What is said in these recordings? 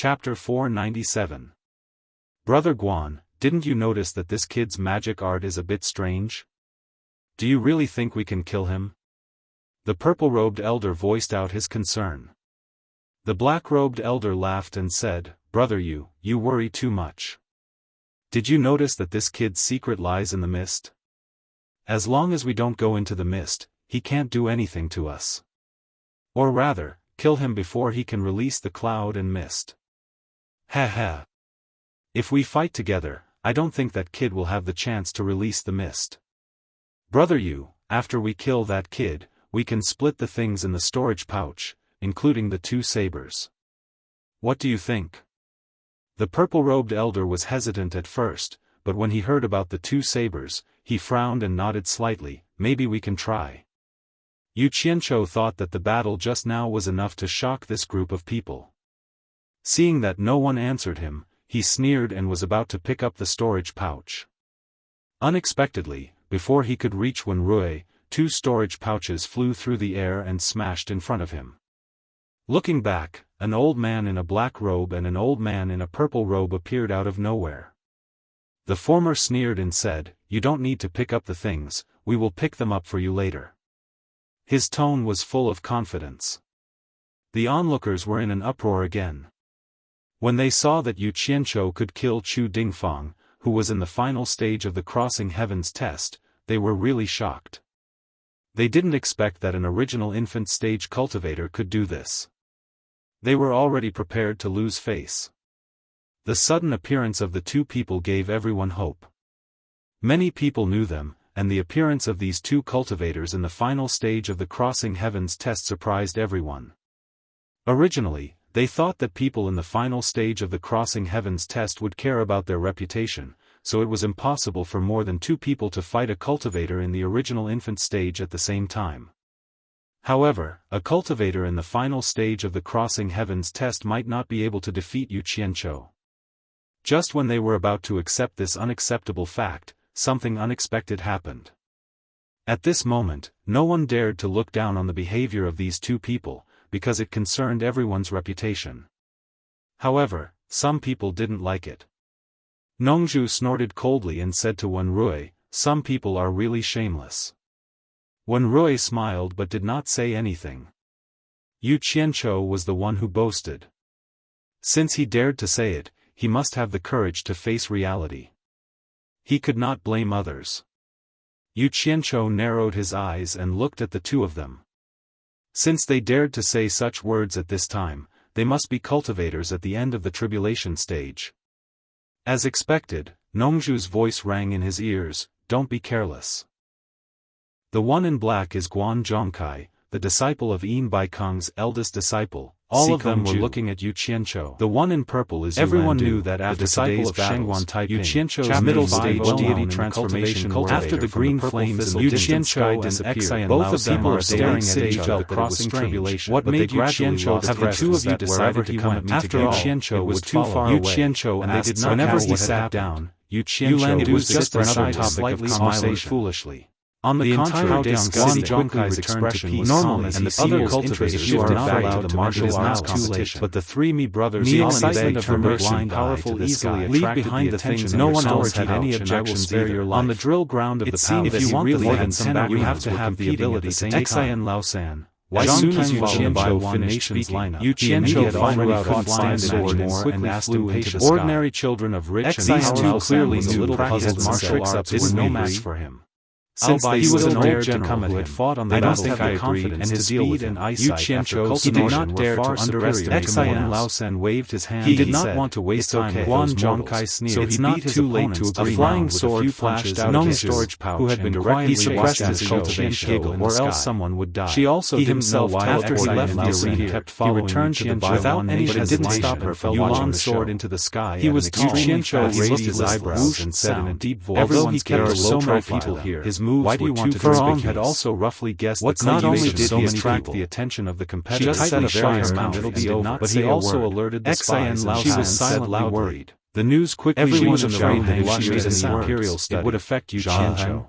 Chapter 497. Brother Guan, didn't you notice that this kid's magic art is a bit strange? Do you really think we can kill him? The purple-robed elder voiced out his concern. The black-robed elder laughed and said, Brother, you worry too much. Did you notice that this kid's secret lies in the mist? As long as we don't go into the mist, he can't do anything to us. Or rather, kill him before he can release the cloud and mist. Ha ha. If we fight together, I don't think that kid will have the chance to release the mist. Brother, after we kill that kid, we can split the things in the storage pouch, including the 2 sabers. What do you think? The purple-robed elder was hesitant at first, but when he heard about the 2 sabers, he frowned and nodded slightly. Maybe we can try. Yu Qianqiu thought that the battle just now was enough to shock this group of people. Seeing that no one answered him, he sneered and was about to pick up the storage pouch. Unexpectedly, before he could reach Wenrui, 2 storage pouches flew through the air and smashed in front of him. Looking back, an old man in a black robe and an old man in a purple robe appeared out of nowhere. The former sneered and said, You don't need to pick up the things, we will pick them up for you later. His tone was full of confidence. The onlookers were in an uproar again. When they saw that Yu Qianqiu could kill Chu Dingfang, who was in the final stage of the Crossing Heavens test, they were really shocked. They didn't expect that an original infant stage cultivator could do this. They were already prepared to lose face. The sudden appearance of the 2 people gave everyone hope. Many people knew them, and the appearance of these 2 cultivators in the final stage of the Crossing Heavens test surprised everyone. Originally, they thought that people in the final stage of the Crossing Heavens test would care about their reputation, so it was impossible for more than 2 people to fight a cultivator in the original infant stage at the same time. However, a cultivator in the final stage of the Crossing Heavens test might not be able to defeat Yu Qianqiu. Just when they were about to accept this unacceptable fact, something unexpected happened. At this moment, no one dared to look down on the behavior of these 2 people, because it concerned everyone's reputation. However, some people didn't like it. Nongzhu snorted coldly and said to Wenrui, Some people are really shameless. Wenrui smiled but did not say anything. Yu Qianqiu was the one who boasted. Since he dared to say it, he must have the courage to face reality. He could not blame others. Yu Qianqiu narrowed his eyes and looked at the 2 of them. Since they dared to say such words at this time, they must be cultivators at the end of the tribulation stage. As expected, Nongzhu's voice rang in his ears, Don't be careless. The one in black is Guan Zhongkai, the disciple of Yin Baikong's eldest disciple. All of them were looking at Yu Qianqiu. The one in purple is Everyone knew that after today's battles, Yu Qianqiu's middle stage deity transformation after the green flames and Yu Qianqiu disappeared. Both of them are staring at each other crossing tribulation. What made Yu Qianqiu have the 2 of you decided to come at me together? After all, Yu Qianqiu was too far away, and they did not know what had happened. Yu Qianqiu was just another topic of conversation foolishly. On the contrary, Guan Zhongkai's expression was calm and the other cultivators were not allowed to martial arts competition. But the 3 Mi brothers, the excitement of her mercy, powerful, easily attracted the attention. No one else had any objections either. On the drill ground of the palace, if you want really had some background, you have to have the ability to Xian Laosan. As soon as Yu Qianqiu finished speaking, Yu Qianqiu had already fought flying sword and quickly flew into the sky. Ordinary children of rich and these 2 clearly knew practiced martial arts were no match for him. Since he was an old general who had fought on the battlefield, and his speed and eyesight after cultivation he did not dare to underestimate Xian Laosan waved his hand. He did not want to waste time with Guan Zhongkai sneered. So it's not too late to agree. A flying sword flashed out of his storage pouch, who had been quietly suppressed his cultivation, or else someone would die. She also himself, after he left the arena, kept following Qianqiu without any hesitation. But it didn't stop her from watching the show. Into the sky. He was extremely fast. He raised his eyebrows and said in a deep voice, "Although he kept so many people here, his moves why do you want to Furong had also roughly guessed that not only did he attract the attention of the competitors, she tightly shut her mouth and did not but he also alerted the spies and she was silently worried. The news quickly reached everyone afraid that if she was in the imperial study, it would affect Yu Qianqiu.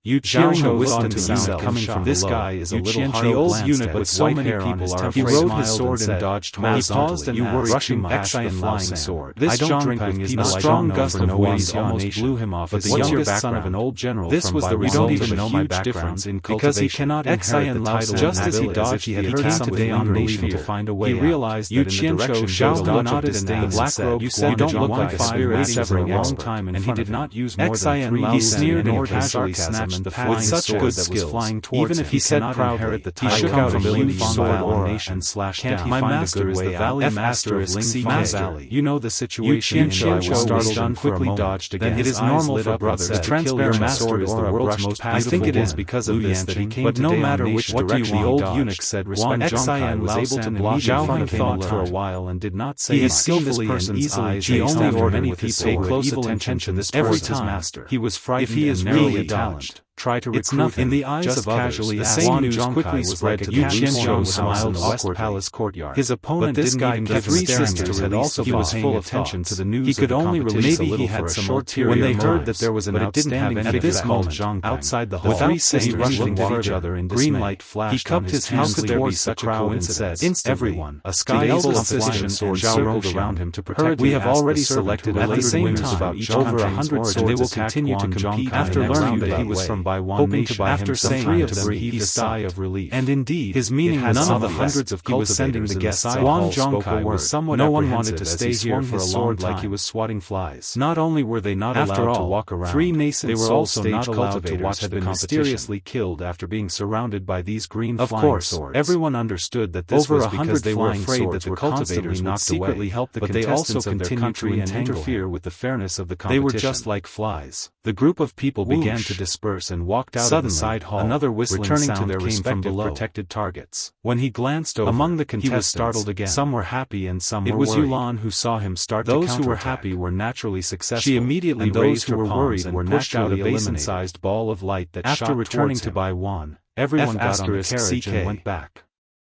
Yu Qianzhou thought to himself, coming from this guy is a little hard. The old eunuch with so many people are afraid. He rode his sword and dodged horizontally. He paused and asked, rushing past the flying sword. This Zhongpeng is not a strong gust of winds almost blew him off. But the youngest son of an old general. This was the result of a huge difference in cultivation. Because he cannot inherit the title. Just as he dodged, he came today on relief to find a way out. He realized that in the direction Xiaofan nodded and the black-robed you don't look like a spiriting for a long time, and he did not use more than 3. He sneered and casually snatched the flying sword that was flying towards him. Even if he said proudly, he shook out a huge sword and slashed down. My master is the valley master of Ling Valley. You know the situation. Yu Qianzhou quickly dodged again. Then it is normal for brothers to kill your master is the world's most beautiful. I think it is because of this that he came. But no matter which direction the old eunuch said, respect Zhongkai was able to block Zhao thought for a while and did not say much. He is skillfully and easily. He only ordered many people pay close attention to this every time. Master. He was frightened. If he is really a talent, try to recruit him. In the eyes of others, the same news quickly spread to Yu Qianzhou's house in the West Palace courtyard. His opponent didn't even give 3 sisters had also he was full attention to the news. He could only release a little for a short period. When they heard that there was an outstanding figure at this moment outside the hall, without 3 sisters looked at each other in dismay. Green light flashed. He cupped his hands towards the crowd and said, "Everyone, a sky-level competition sword circled around him to protect. We have already selected at the same time over 100 swords. They will continue to compete after learning that he was from by one hoping nation. To buy after saying 3 of them, he heaved a sigh of relief. And indeed, his meaning was none of the hundreds of cultivators the guests. Guan Zhongkai was somewhat no one wanted to stay here for a long time, like he was swatting flies. Not only were they not allowed to walk around, 3 nascent they were also not allowed to watch had been mysteriously killed after being surrounded by these green flying swords. Of course, everyone understood that this was because they were afraid that the cultivators would secretly help the contestants of their country and interfere with the fairness of the competition. They were just like flies. The group of people began to disperse and walked out of the side hall. Another whistling returning sound to their respective protected targets. When he glanced over, among the contestants, he was startled again. Some were happy and some were worried. It was Yulan who saw him start to counterattack. Those who were happy were naturally successful. She immediately raised her palms and pushed out a basin-sized ball of light that shot towards him. After returning to Baiwan, everyone got on the carriage and went back.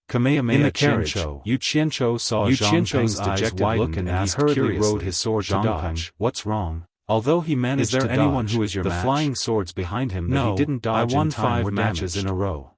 Kamehameha in the carriage, Yu Qianzhou saw Zhongpeng's dejected look and he hurriedly rode his sword to dodge. What's wrong? Although he managed to dodge, is there anyone who is your match? The flying swords behind him that he didn't dodge. I won 5 matches in a row.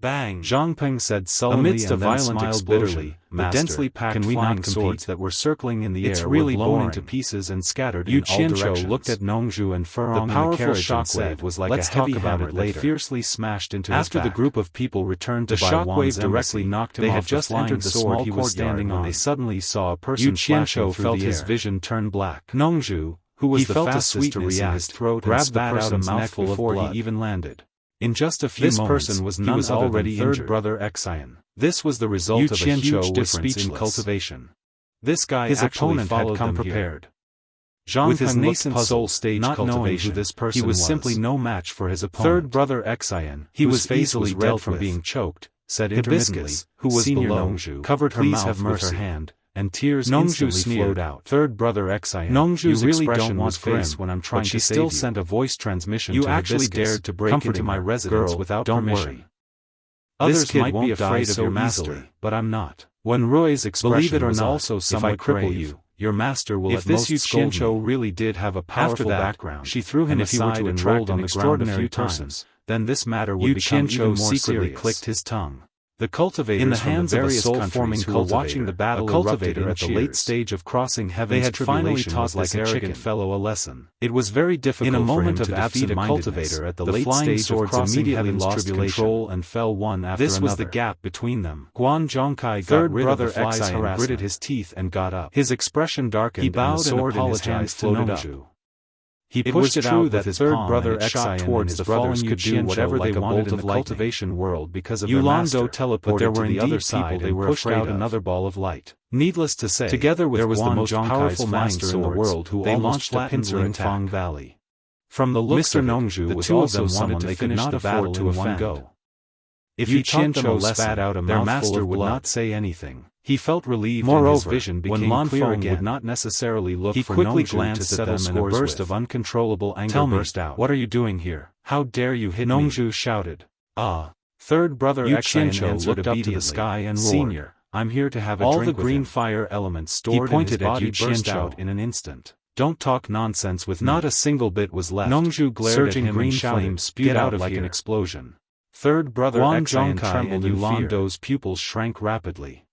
Bang! Zhongpeng said sullenly amidst a violent explosion. The densely packed flying swords that were circling in the air were blown into pieces and scattered in all directions. Looked at Nongzhu and Furong. The powerful shockwave was like a heavy hammer that fiercely smashed into his back. After the group of people returned to Baiwan's directly knocked him off. They had just entered the small he was standing on. They suddenly saw a person flashing through the air. Yu Qianzhou felt his vision turn black. Nongzhu, who was the fastest to react, in his throat grabbed the person's neck before he even landed. In just a few moments, person was none other than third brother Xiaofan. This was the result of a huge difference in cultivation. This guy, his opponent, had come prepared. With his nascent soul stage cultivation, he was simply no match for his opponent. Third brother Xiaofan, he was easily dead from being choked, said intermittently, who was below, covered her mouth with her hand, and tears instantly flowed out. Third brother Xiaofan, Nongzhu's really don't want face when I'm trying to save you. She still sent a voice transmission to Hibiscus. You actually dared to break into my residence without permission. Others might be afraid of your master, but I'm not. When Rui's expression was also somewhat grave, your master will at most scold me. If this Yu Qianzhou really did have a powerful background, she threw him aside and rolled on the ground a few times, then this matter would become even more serious. Secretly clicked his tongue. The cultivators in the hands of various soul-forming who were watching the battle cultivator at the late stage of crossing heaven's they had finally taught this arrogant fellow a lesson. It was very difficult in a moment of absent-mindedness at the late stage of crossing heaven's lost control and fell one after another. This was the gap between them. Guan Zhongkai got rid of the flies and gritted his teeth and got up. His expression darkened. He bowed and apologized to Nongzhu. He pushed it out that his third brother Xiaofan towards the brothers could do whatever they wanted in the cultivation world because of their master, but there were to the other side they were pushed out another ball of light. Needless to say, together with there was the most powerful master in the world who they launched a pincer in Fang Valley. From the looks of Nongzhu was also someone they could not afford to offend. If Yu Qianzhou spat out a mouthful of blood, would not say anything. He felt relieved. Moreover, and his vision became clear again. Would not necessarily look he for quickly glanced at them and a burst of uncontrollable anger burst out. What are you doing here? How dare you hit me? Nongzhu shouted. Ah. Third brother Xiaofan looked up to the sky and roared. Senior, I'm here to have a drink with him. All the green fire elements stored in his body burst out in an instant. Don't talk nonsense with me. Not a single bit was left. Nongzhu glared at him green and shouted, flames spewed out like an explosion. Third brother Xiaofan trembled and Lando's pupils shrank rapidly.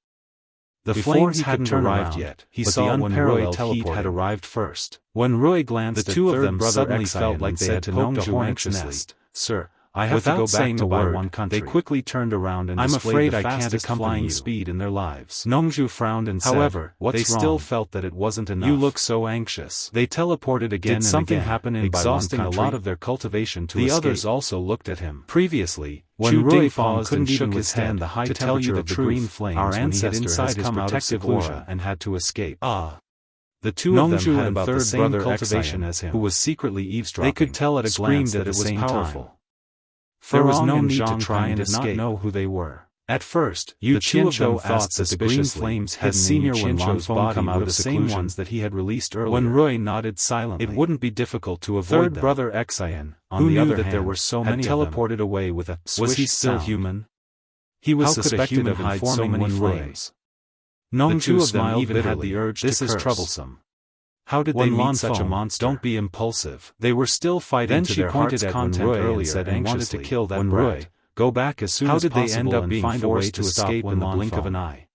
The flames hadn't arrived yet. He saw when unparalleled heat had arrived first. When Rui glanced at two of them suddenly felt like they had poked a hornet's nest. Sir, I have to go back to buy one country. They quickly turned around and displayed the fastest flying speed in their lives. Nongzhu frowned and said, however, they still felt that it wasn't enough. You look so anxious. They teleported again and something happened in exhausting a lot of their cultivation to escape. The others also looked at him. Previously, when Rui paused and shook his head to tell you the green flames, our ancestor has come out of seclusion and had to escape. The two of them had about the same cultivation as him, who was secretly eavesdropping. They could tell at a glance that it was powerful. There was no need to try and escape. Did not know who they were. At first, the two of them thought that the green flames had senior when Lanfeng come out of the same ones that he had released earlier. When Rui nodded silently, it wouldn't be difficult to avoid them. Third brother Xian, on the other hand, there were so many teleported away with a swish. Was he still human? He was suspected of informing when flames. The two of them even had the urge to curse. This is troublesome. How did they meet such a monster? Don't be impulsive. They were still fighting to their heart's content earlier and wanted to kill that brat. Go back as soon as possible. How did they end up being forced to escape in the blink of an eye?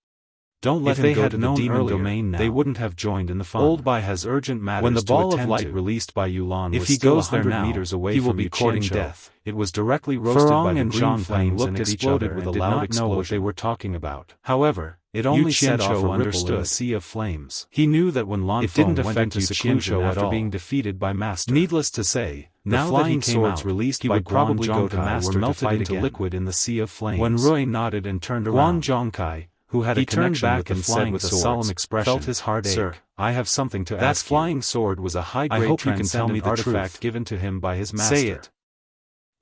Don't let him go to the demon domain now. They wouldn't have joined in the fun. Old Bai has urgent matters when the ball of light released by Yulan was still 100 meters away, he will be courting death. It was directly roasted by the green flames and exploded with a loud explosion. Know what they were talking about. However, it only set off a ripple in a sea of flames. He knew that when Lanfeng went into seclusion after being defeated by Master. Needless to say, now that he came out, released by probably go to Master were melted into liquid in the sea of flames. When Rui nodded and turned around, Guan Zhongkai, who had a connection with the flying with a solemn expression, felt his heart ache. Sir, I have something to ask you. That flying sword was a high-grade transcendent artifact given to him by his master. Say it.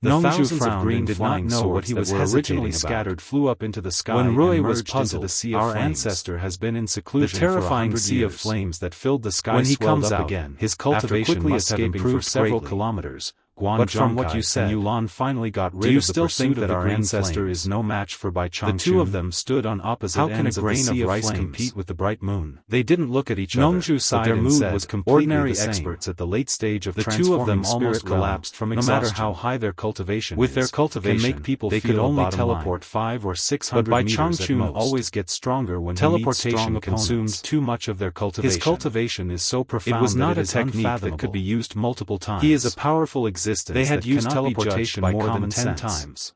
The thousands of green did not know what he was hesitating scattered flew up into the sky. When Rui was puzzled, the sea of our ancestor has been in seclusion. The terrifying sea of flames that filled the sky. When he comes out again, his cultivation must have improved several kilometers. But from what you said, Yulan finally got rid of the pursuit that our ancestor is no match for Bai Changchun. The two of them stood on opposite ends of the sea of rice compete with the bright moon. They didn't look at each other. Nongzhu sighed their mood was completely ordinary experts at the late stage of the two of them almost collapsed from exhaustion. No matter how high their cultivation with their cultivation, can make people they could only teleport 500 or 600 meters at most. But Bai Changchun always gets stronger when teleportation consumed too much of their cultivation. His cultivation is so profound it was not a technique that could be used multiple times. He is a powerful existence. They had used teleportation more than 10 times.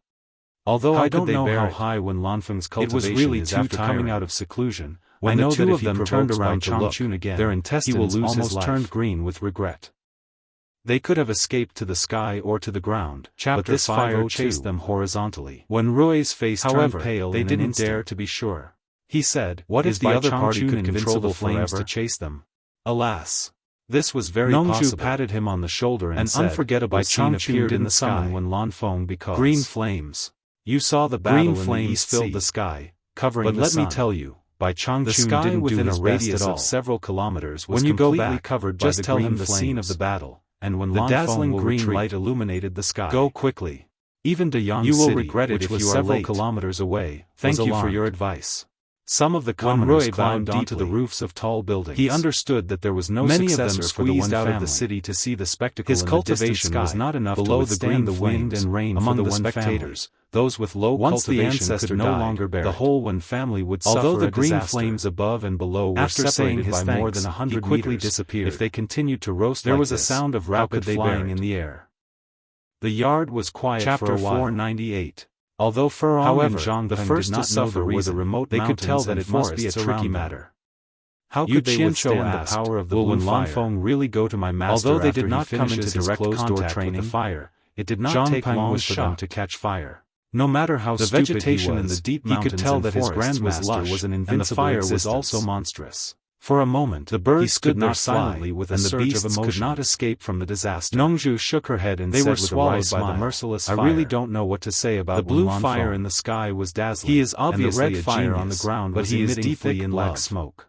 Although I don't know how high when Lanfeng's cultivation is after coming out of seclusion, when the two of them turned around Changchun again, their intestines almost turned green with regret. They could have escaped to the sky or to the ground, but this fire chased them horizontally. When Rui's face turned pale, they didn't dare to be sure. He said, "What if the other party could control the flames to chase them?" Alas! This was very possible. Nongzhu patted him on the shoulder and said, unforgettable scene appeared in the sky when Lanfeng because green flames. You saw the battle green flames filled the sky, covering the sun. But let me tell you, Bai Changchun didn't within a radius of several kilometers was completely covered by the green flames. The scene of the battle, and when the dazzling green light illuminated the sky. Go quickly. Even Dayang you will regret it if you are several kilometers away. Thank you for your advice. Some of the commoners climbed onto the roofs of tall buildings. He understood that there was no successor for the one family. Out of the city to see the spectacle. His cultivation was not enough to withstand the wind and rain among the spectators. Those with low cultivation could no longer bear the whole one family would suffer. Although the green flames above and below were separated by more than 100 quickly disappeared. If they continued to roast there was a sound of rapid flying in the air. The yard was quiet for a while. 498. Although Furong and Zhang the first to suffer were the remote mountains, they could tell that it must be a tricky matter. How could they withstand the power of the blue fire? Will Lanfeng really go to my master? Although they did not come into direct contact with the fire, it did not take long for them to catch fire. No matter how the vegetation in the deep mountains, he could tell that his grandmaster was an invincible, and the fire was also monstrous. For a moment, the birds stood there silently with a surge of emotion. Could not escape from the disaster. Nongzhu shook her head and said with a wry smile, by the merciless fire. I really don't know what to say about the blue fire in the sky was dazzling. He is obviously and the red fire on the ground, but he is deeply in black smoke.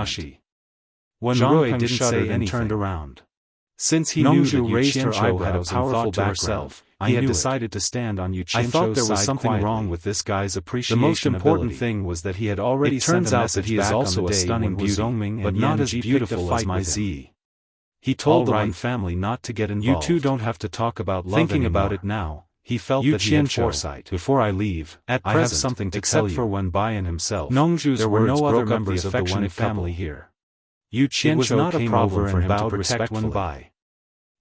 enchantment. When Zhang Rui Peng didn't shuddered say and anything, turned around. Since he knew that Nongzhu raised her Yuqiancho had a eyebrows and powerful thought to background, herself, he had decided to stand on Yuqiancho's I thought there was side something quietly. wrong with this guy's appreciation. The most important ability. thing was that he had already It sent turns a out message that he is back also on the a day stunning when Wu beauty, Zongming but and not Yan as Ji picked a beautiful fight as my with him. Z. He told the All Wan right. family not to get You involved. two don't have to talk about love Thinking anymore. about it now, he felt Yu that he had Qiancho, foresight. Before I leave, At I present, have something to except tell you. for Wen Bian himself, Nongzhu's there were no words other broke up members the of the Wan affectionate family couple. here. Yu It was Qiancho not a came problem over for and him to bowed protect Wen respectfully. Bai.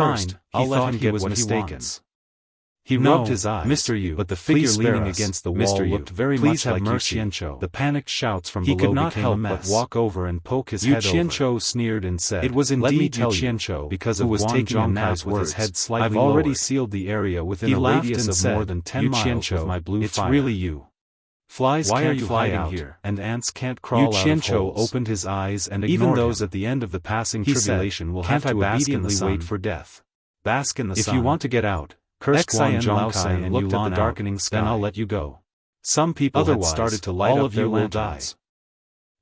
first, Fine, I'll let him get was what mistaken. he wants. He No, rubbed his eyes, Mr. Yu, but the figure please leaning spare us. against the wall Mr. Yu, looked very please much have like Yu mercy. Qianzhou. The panicked shouts from He below could not became help a mess. but walk over and poke his head over. Yu Qianzhou sneered and said, It was "Let me indeed tell Yu you, Qianzhou, because who of was Guan taking a Zhongkai's nap with words, his head slightly I've already lowered. sealed the area within He a laughed radius and of said, more than 10 Yu miles Qianzhou, with my blue it's fire. really you. Flies Why can't are you fly hiding out, here? and ants can't crawl out of Qianzhou holes." opened his eyes and Even ignored those him. at the end of the passing He tribulation said, will "Can't have to I bask in the obediently wait sun? for death. Bask in the If sun. you want to get out, Curse Xian Guan Zhongkai and looked at the Yulan darkening out, sky. then I'll let you go." Some people had started to light up their lanterns.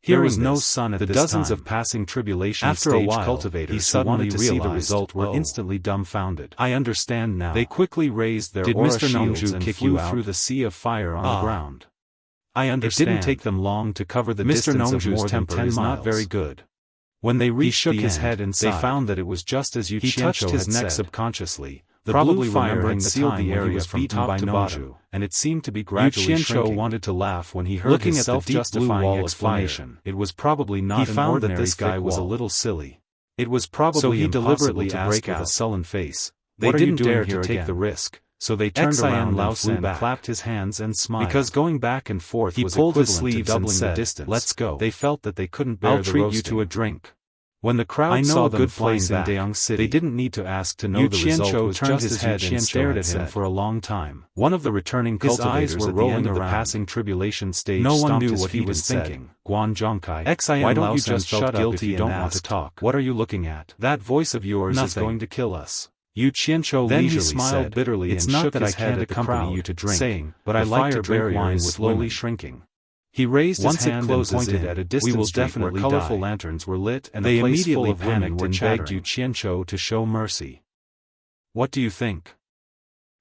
There was no sun at this time. The dozens of passing tribulation stage cultivators who wanted to see the result were instantly dumbfounded. I understand now. They quickly raised their aura shields and flew through the sea of fire on the ground. I understand. It didn't take them long to cover the distance of more than 10 miles. Not very good. When they reached the end, they found that it was just as Yu Qianzhou had said. He touched his neck subconsciously, probably remembering the time when he was beaten by Nongzhu, and it seemed to be gradually shrinking. Yu Qianzhou wanted to laugh when he heard his self-justifying explanation. It was probably not an ordinary thick wall. He found that this guy was a little silly. It was probably impossible to break out with a sullen face. They didn't dare to take the risk, so they turned around and flew back. Clapped his hands and smiled. Because going back and forth was equivalent to doubling the distance. Let's go. They felt that they couldn't bear the roasting. I'll treat you to a drink. When the crowd saw them flying back, they didn't need to ask to know the result. Yu turned his head and stared at him for a long time. One of the returning cultivators were rolling at the passing tribulation stage. No one knew what he was thinking. Guan Zhongkai, why don't you just shut up if you don't want to talk? What are you looking at? That voice of yours is going to kill us. Yu Qianzhou leisurely smiled bitterly and shook his head at the crowd, saying, "But I like to drink wine slowly shrinking." He raised his hand and pointed at a distant street where colorful lanterns were lit and they immediately panicked and begged Yu Qianzhou to show mercy. What do you think?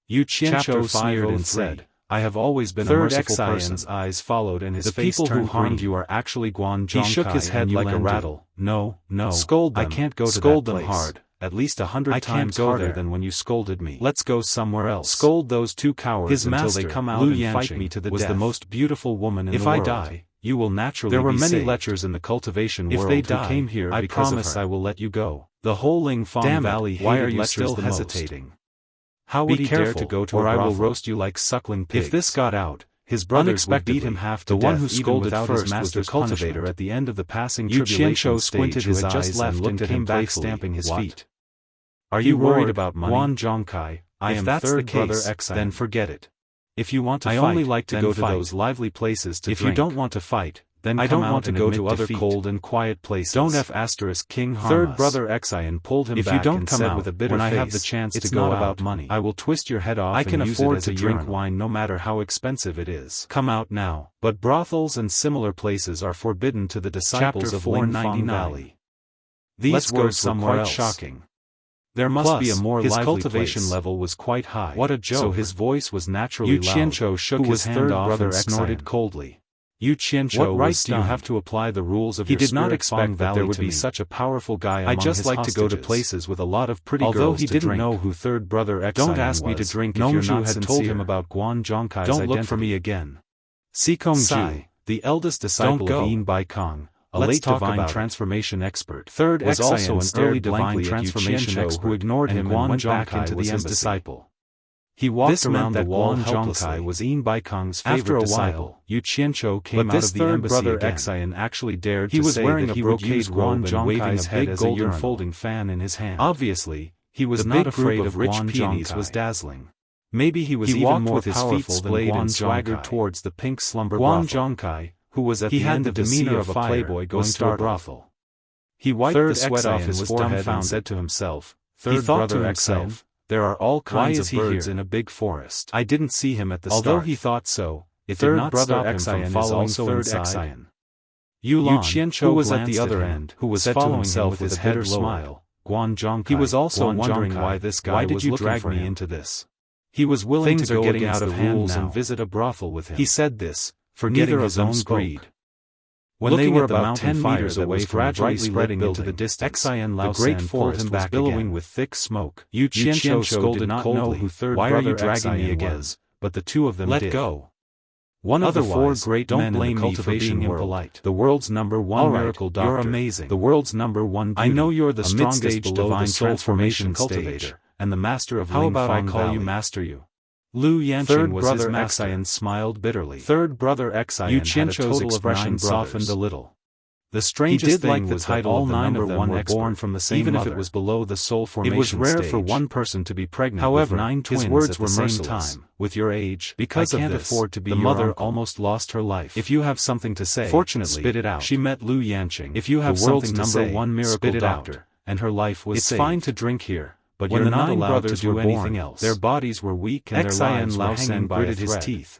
Yu Qianzhou sneered and said, I have always been a merciful person. Eyes followed and his face turned green. The people who harmed you are actually Guan Zhongkai. He shook his head like a rattle. No. Scold them. I can't go to scold them hard. At least 100 times harder than when you scolded me. Let's go somewhere else. Scold those two cowards until they come out and fight me to the death. Was the most beautiful woman in the world. If I die, you will naturally be saved. There were many lechers in the cultivation world who came here because of her. I promise I will let you go. The whole Lingfang Valley hated lechers the most. Why are you still hesitating? How would he dare to go to a brothel? Or I will roast you like suckling pigs. If this got out, his brothers would beat him half to death. The one who scolded first was the cultivator at the end of the passing tribulation stage who had just left and came back stamping his feet. Are you worried about money? Guan Zhongkai, I am third brother Xiaofan. Then forget it. If you want to fight, I only like to go to those lively places to drink. If you don't want to fight, then I don't want to go to other cold and quiet places. Don't King harm Third brother Xiaofan pulled him back and said with a bitter face, when I have the chance to go out, about money. I will twist your head off. I can afford to drink wine no matter how expensive it is. Come out now. But brothels and similar places are forbidden to the disciples of Lingfang Valley. These words were quite shocking. There must be a more lively place. His cultivation level was quite high. What a joke. So his voice was naturally loud. Yu Qianzhou shook his hand off and snorted coldly. Yu Qianzhou, what right do you have to apply the rules of your spirit? He did not expect that there would be such a powerful guy among his hostages. I just like to go to places with a lot of pretty girls to drink. Although he didn't know who third brother Xiaofan was. Don't ask me to drink if you're not sincere. Had told him about Guan Zhongkai's identity. Don't look for me again. Sikongju, the eldest disciple of Yin Baikong, a late divine transformation expert, third was also an early divine transformation expert who ignored him and went back into the embassy. Disciple. He walked around the wall helplessly. Was Yin Baikong's favorite disciple. Yu Qianzhou came out of the embassy again. But this third brother Xiaofan actually dared to say that he brocade robe and waving a big golden folding fan in his hand. Obviously, he was not afraid of rich peonies was dazzling. Maybe he was even more powerful than Guan swaggered towards the pink slumber brothel. Guan Zhongkai, who was at the end of the demeanor of a playboy going to a brothel. He wiped the sweat off his forehead and said to himself, third brother Xiaofan, there are all kinds of birds in a big forest. I didn't see him at the start. Although he thought so, it did not stop him from following third Xiaofan. Yulan, who was at the other end, who was following him with his bitter smile, Guan Zhongkai. He was also wondering why this guy was looking for him. Into this. He was willing to go against the rules and visit a brothel with him. He said this, forgetting his own greed. When they were about 10 meters away from a brightly spreading into the distance, the great forest was billowing with thick smoke. Yu Qianzhou did not know who third brother Xiaofan was, but the two of them did. Let go. One of the four great men in the cultivation world, the world's #1 miracle doctor. You're amazing. The world's #1 beauty. I know you're the strongest divine transformation cultivator, and the master of Lingfang Valley. How about I call you master you? Lu Yanqing was his master. Xiaofan smiled bitterly. Third brother Xiaofan had a total expression softened a little. The strangest thing was that all 9 of them were born from the same even mother. If it was below the soul formation. It was rare for one person to be pregnant. However, with 9 twins his words were merciless. With your age, because I can't afford to be the mother uncle. Almost lost her life. If you have something to say, fortunately, spit it out. She met Lu Yanqing. If you have the world's #1 miracle doctor, and her life was saved. It's fine to drink here. But when you're not allowed to do anything else. Their bodies were weak and their lives were hanging by his teeth.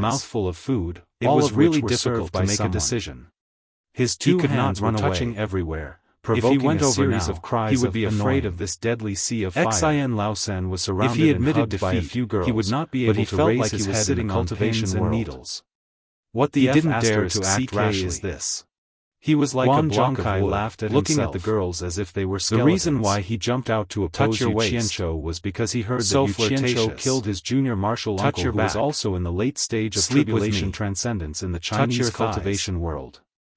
mouthful of food, it all was of which really were difficult served to by make a someone. decision. His two could not hands were run touching away. everywhere. If Provoking he went a over series now, of cries he would of be afraid annoying. of this deadly sea of fire. Xian Laosan was surrounded If he and admitted hugged by a defeat, few girls, he would not be but able he to felt raise like his he was head sitting in on cultivation pins and world. needles. What the He didn't dare asterisk to act CK rashly. is this? He was like Guan a block of Zhongkai wood, laughed at looking himself. at the girls as if they were The skeletons. reason why he jumped out to oppose Touch your Yu waist Qianzhou was because he heard So that Yu Qianzhou flirtatious. killed his junior martial Touch uncle your who was back. also in the late stage of Sleep with tribulation me. transcendence in the Touch your Chinese thighs. cultivation world.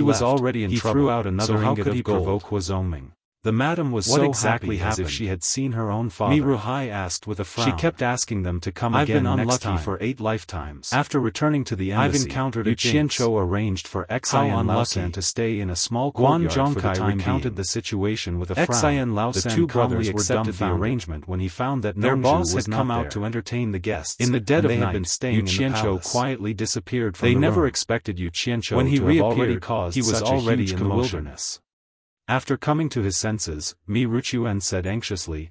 he was left, already in he trouble, threw out another so how ingot could of he gold. provoke Huazongming? The madam was What so exactly happy as happened? if she had seen her own father. Mi Ruhai asked with a frown. She kept asking them to come I've again been next unlucky time. for 8 lifetimes. After returning to the I've embassy, encountered Yu a jinx. Qianzhou arranged for How Xian unlucky. Laosan to stay in a small Guan courtyard for the Zhongkai time recounted being. the situation with a Xian frown. Laosan The two brothers calmly were accepted the dumbfounded. arrangement when he found that Their Nongzhu boss was had not come there. out to entertain the guests. In the dead and of they night, had been staying Yu in the Qianzhou palace. quietly disappeared from They the never room. expected Yu Qianzhou When he to have already reappeared, caused he was such a already huge in the commotion. wilderness. After coming to his senses, Mi Ruchuan said anxiously,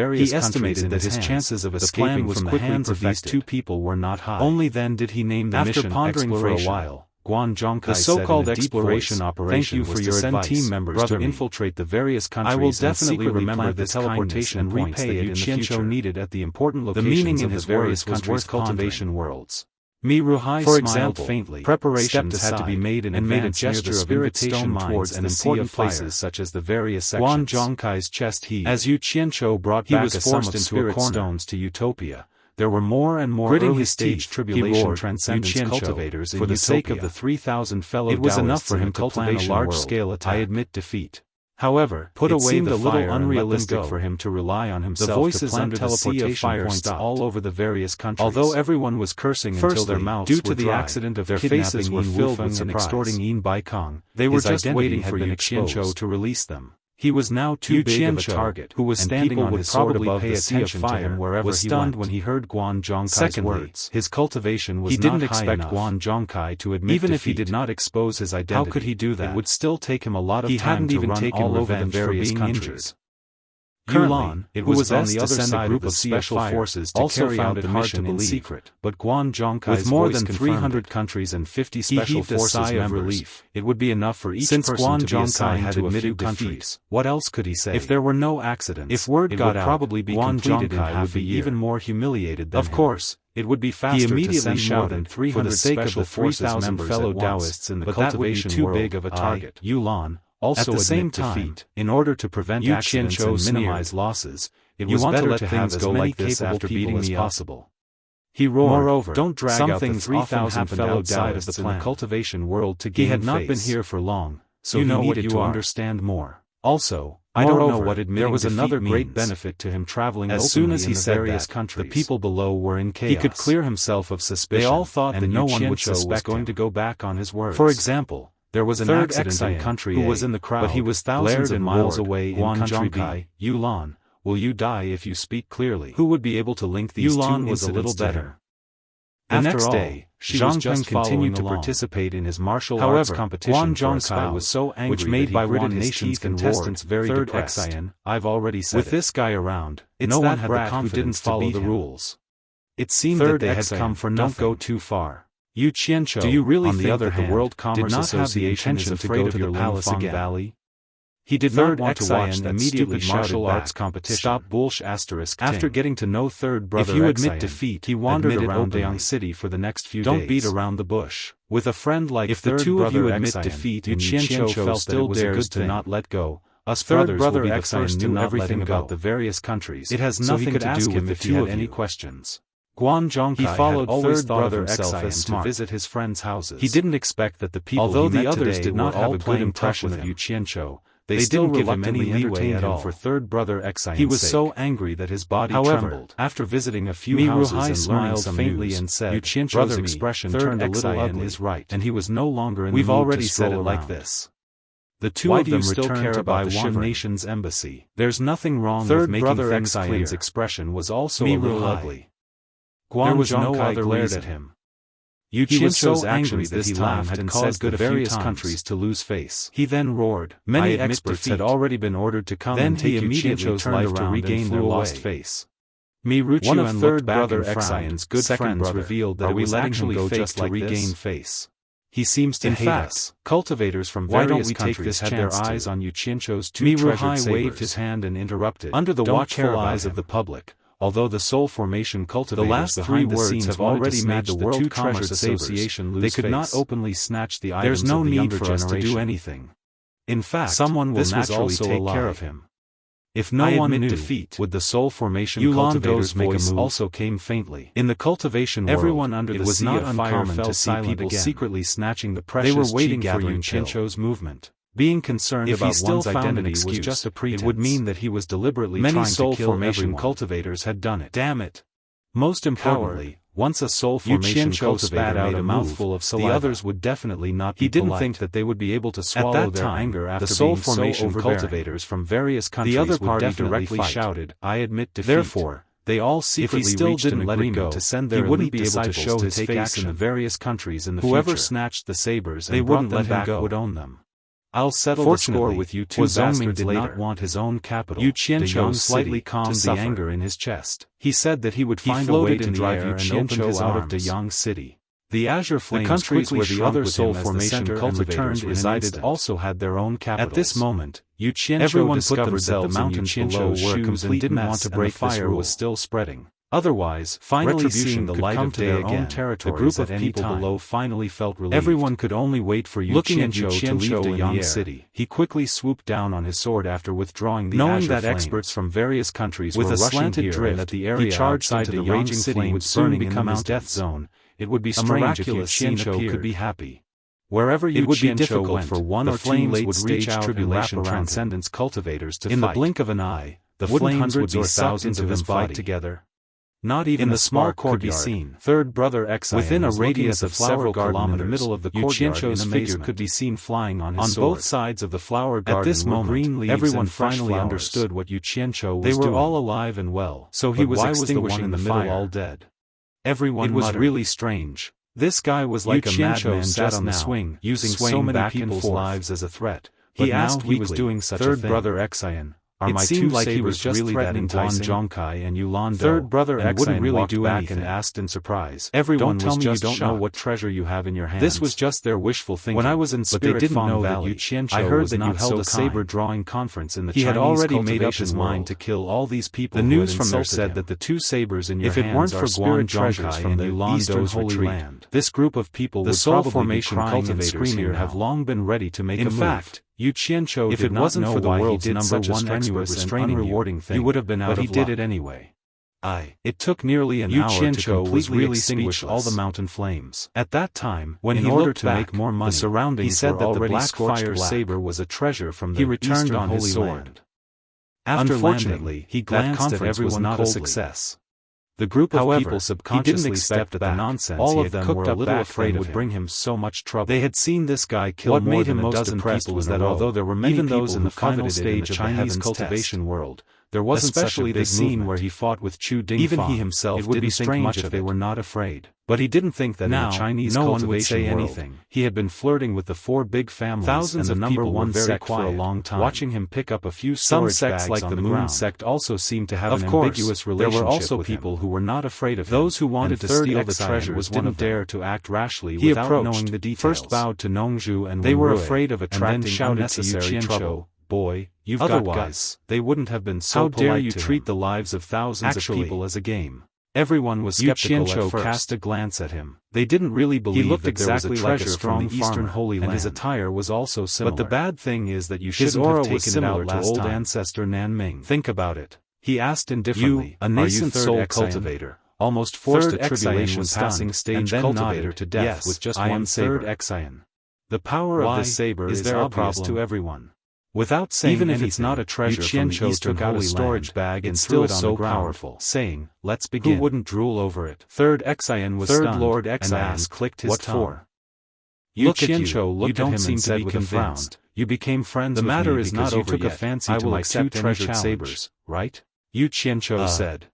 various countries estimated in that his hands. chances of The escaping plan was from the quickly hands of these perfected. two people were not high. Only then did he name the After mission pondering for a exploration. while, Guan Zhongkai The said so-called in a deep exploration voice, operation "Thank you was for to your send advice, team members brother. to me. Infiltrate the various countries I will and definitely secretly remember plant this the teleport kindness and and repay repay it it in in the Xianzhou future." needed at the important The locations meaning in of his the various words was countries' worth pondering. cultivation worlds. Mi Ruhai For smiled example, faintly, preparations stepped had to be aside, made in and made a advance near gesture the of spirit invitation stone mines towards and the sea important of fire. places such as the various Guan sections. Zhongkai's chest heaved. As Yu Qianzhou brought He back was a sum forced of into a spirit corner. stones to Utopia, There were more and more early-stage tribulation transcendence cultivators for the sake of the 3,000 fellow Taoists. It was enough for him to plan a large-scale attack. I admit defeat. However, it seemed a little unrealistic for him to rely on himself. The voices under the sea of fire stopped all over the various countries. Although everyone was cursing until their mouths were dry, due to the accident of their faces were filled with and extorting Yin Baikong, they were just waiting for Yu Qianzhou to release them. He was now too big of a target, who was standing on his sword above the sea of fire wherever was stunned when he heard Guan Zhongkai's words. His cultivation was not high enough. He didn't expect Guan Zhongkai to admit defeat. Even if he did not expose his identity, how could he do that? It would still take him a lot of time to run all over the various countries. Currently, it was on the other side of the special forces to carry out the mission in secret, but Guan Zhongkai's with more than 300 countries and 50 special forces members, it would be enough for each person to be assigned to a few countries. What else could he say? If there were no accidents, if word got out, probably be Guan Zhongkai would be even more humiliated than him. Of course, it would be faster to send more than 300 special forces members fellow Taoists in the cultivation world. Too big of a target. Yulan. Also, at the same time, in order to prevent accidents and minimize losses, it was better to have as many capable people as possible. He roared, moreover, don't drag out the 3,000 fellow Taoists in the cultivation world to gain. He had not been here for long, so you know what you understand more. Also, I don't know what admitting there was another great benefit to him traveling as soon as he said various countries. The people below were in chaos. He could clear himself of suspicion. They all thought that no one would suspect going to go back on his words. For example, there was an accident in country who was in the crowd, but he was thousands of miles away in country B. Yulan, will you die if you speak clearly? Who would be able to link these two incidents was a little better. The next day, Zhang Peng continued to participate in his martial arts competition. Guan Zhongkai was so angry which made by rid his nation's contestants very depressed. I've already said with this guy around, no one had the confidence who didn't follow the rules. It seemed that they had come for nothing. Don't go too far. Yu Qianzhou, do you really think that the World Commerce Association is afraid of your palace again? He did not want to watch that immediately martial arts competition. Stop bullsh asterisk. After getting to know third brother, if you admit defeat, he wandered around Dayang City for the next few days. Don't beat around the bush. With a friend like if the two of you admit defeat, Yu Qianzhou still dares to not let go. Us third brother Xian knew everything about the various countries. It has nothing to do with if you had any questions. Guan Zhongkai followed third brother Xian to visit his friends' houses. He didn't expect that the people although the others did not have a good impression of Yu Qianzhou, they still didn't give him any leeway at all for third brother Xian. He was so angry that his body trembled. After visiting a few houses and learning some faintly and said, Yu Qianzhou's expression turned a little ugly, is right, and he was no longer in the mood to stroll around. We've already said it like this. The two of them still care about the one nation's embassy. There's nothing wrong with making things clear. Xian's expression was also a little ugly. There was no other glared at him. Yu Qianzhou's actions this time had caused the various countries to lose face. He then roared. Many experts had already been ordered to come and take Yu Qianzhou's life to regain their lost face. One of third brother Xian's good friends revealed that it was actually fake to regain face. He seems to hate us. Cultivators from various countries had their eyes on Yu Qianzhou's two treasured sabers. Waved his hand and interrupted. Under the watchful eyes of the public, although the soul formation cultivators the last three words have already made the World Commerce Association lose face. They could not openly snatch the items of the younger generation. There's no need for us to do anything. In fact, someone will naturally take care of him. If no one knew defeat, would the soul formation cultivators make a move? Also came faintly. In the cultivation world, everyone under the sea of fire fell to see people secretly snatching the precious. They were waiting for Yu Qianzhou's movement. Being concerned if about one's identity was just a pretense. It would mean that he was deliberately trying to kill formation cultivators had done it. Damn it! Most importantly, once a soul formation cultivator made a mouthful of saliva, the others would definitely not be polite. He didn't think that they would be able to swallow their anger after the soul formation cultivators from various countries. The other party directly shouted, "I admit defeat." Therefore, they all secretly reached an agreement to send their elite disciples to take action in the various countries in the future. Whoever snatched the sabers and brought them back would own them. I'll settle the score with you two bastards did not want his own capital. Yu Qianzhou slightly calmed the anger in his chest. He said that he would find a way to drive Yu Qianzhou out of Dayang City. The azure flames countries where the other soul formation cultivators resided also had their own capitals. At this moment, Yu Qianzhou discovered that the mountains below were a complete mess and the fire was still spreading. Otherwise, finally seeing the light of day again, the group of people below finally felt relieved. Everyone could only wait for Yu Qianzhou to leave the Yang city. He quickly swooped down on his sword after withdrawing the knowing that experts from various countries were rushing here and that the area outside the raging city would soon become his death zone. It would be strange if Yu Qianzhou could be happy. Wherever Yu Qianzhou went, for one or two late-stage tribulation transcendence cultivators to fight. In the blink of an eye, the flames would be thousands of them fight together. Not even the small court could be seen. Third brother Xian within a radius of several kilometers in the middle of the courtyard. Yu Qianzhou's figure could be seen flying on his sword. On both sides of the flower garden. At this moment, green leaves everyone finally understood what Yu Qianzhou was doing. They were all alive and well. So he was extinguishing the middle all dead. Everyone muttered. It was really strange. This guy was like a madman sat on the swing, using so many people's lives as a threat. He asked weakly, was doing such third a thing. Brother Xian. It seemed like he was just really threatening Guan Zhongkai and Yulan. Third brother Xian really do back and asked in surprise. Everyone was just shocked. You don't know what treasure you have in your hands. This was just their wishful thinking. When I was in Spirit Fong Valley, I heard that you held a saber drawing conference in the Chinese. He had already made up his mind to kill all these people. The news from there said that the two sabers in your hands are spirit treasures from the Yulan's Holy Land. This group of people, the soul formation cultivators here, have long been ready to make a move. In fact, Yu Qianzhou, if it wasn't for the world's number one strenuous and unrewarding thing, he would have been out of luck. But he did it anyway. It took nearly an hour to completely extinguish all the mountain flames. At that time, when he looked back, to make more money, the surroundings he said that the black fire saber was a treasure from the returned on his sword. After landing, he glanced at everyone not a success. The group of people subconsciously stepped at the nonsense all of them were a little afraid would bring him so much trouble. They had seen this guy kill more than a dozen people was that although there were many even those in the final stage of Chinese cultivation world, there wasn't especially the scene where he fought with Chu Dingfang. Even he himself didn't think much if they were not afraid. But he didn't think that now, in the Chinese no one would say anything. He had been flirting with the four big families. Thousands and the number one sect for a long time. Watching him pick up a few storage bags like the Moon sect also seemed to have an ambiguous relationship. There were also people who were not afraid of him. Those who wanted to steal the treasures didn't dare to act rashly without knowing the details. First bowed to Nongzhu and they were afraid of attracting unnecessary trouble. Boy, you've got guts. They wouldn't have been so polite to him. How dare you treat the lives of thousands of people as a game? Everyone was skeptical at first. Cast a glance at him. They didn't really believe he looked that there exactly was a treasure like from the Eastern Holy Land, and his attire was also similar. But the bad thing is that you shouldn't have taken it out to old ancestor Nan Ming. Think about it. He asked indifferently, a nascent soul cultivator, almost forced a tribulation passing stage cultivator to death with just one saber. Xian. The power of this saber is obvious to everyone. Without saying even if it's not a treasure from the Eastern took out a storage bag and threw it on the ground, powerful, saying, "Let's begin." Who wouldn't drool over it? Third Xian was stunned, Lord Xian and asked, clicked his what tongue. For? Yu Qianzhou looked at him and said with a frown, "You became friends with me because you took a fancy to my two treasured sabers, right?" Yu Qianzhou said.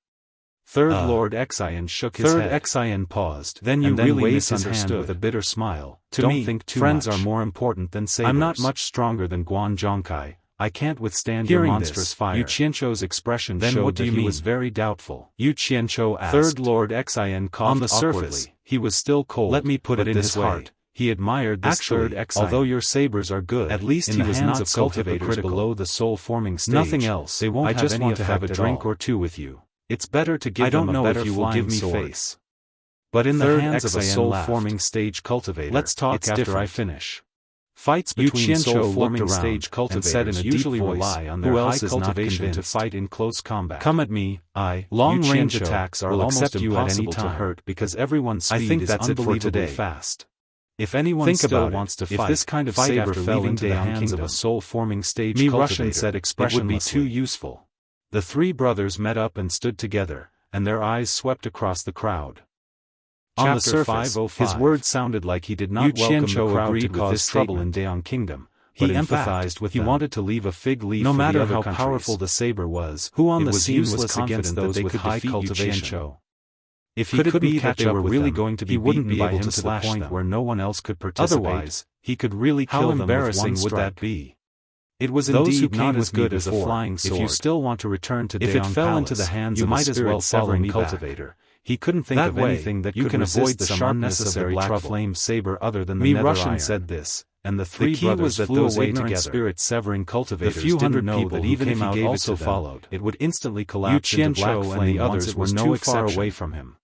Third Lord Xian shook his head. Third Xian paused. Then really waved his hand with a bitter smile. To me, think friends are more important than sabers. I'm not much stronger than Guan Zhongkai. I can't withstand your monstrous fire. Yu Qianzhou's expression showed that he was very doubtful. Yu Qianzhou asked. Third Lord Xian coughed on the surface, he was still cold. Let me put it in his heart. He admired this third Xian. Although your sabers are good, at least he was not so hypocritical below the soul-forming stage. Nothing else. They won't have any effect at all. I just want to have a drink or two with you. It's better to give them a better flying sword. But in the hands of a soul-forming stage cultivator, let's talk after I finish. Fights between soul-forming stage cultivators usually rely on their high cultivation to fight in close combat. Come at me, long-range attacks are almost impossible to hurt because everyone's speed is unbelievably fast. If anyone still wants to fight, if this kind of saber fell into the hands of a soul-forming stage cultivator, it would be too useful. The three brothers met up and stood together, and their eyes swept across the crowd. On the surface, his words sounded like he did not welcome the crowd to cause trouble in Daeong Kingdom. He empathized with them. He wanted to leave a fig leaf no matter how powerful the saber was. Who on the scene was confident that they could defeat cultivation? If he couldn't be that they were really going to be beaten by him to the point where no one else could participate, otherwise, he could really kill them with one strike. How embarrassing would that be? It was indeed not as good as a flying sword. If you still want to return to Daeong Palace, if it fell into the hands of a spirit-severing cultivator, he couldn't think of anything that could avoid the sharpness of the black flame saber other than the nether iron. Russian said this, and the three brothers flew away together. Spirit-severing cultivators the few hundred people that even if he gave it to them, followed, it would instantly collapse into black flame, and the others were no far away from him.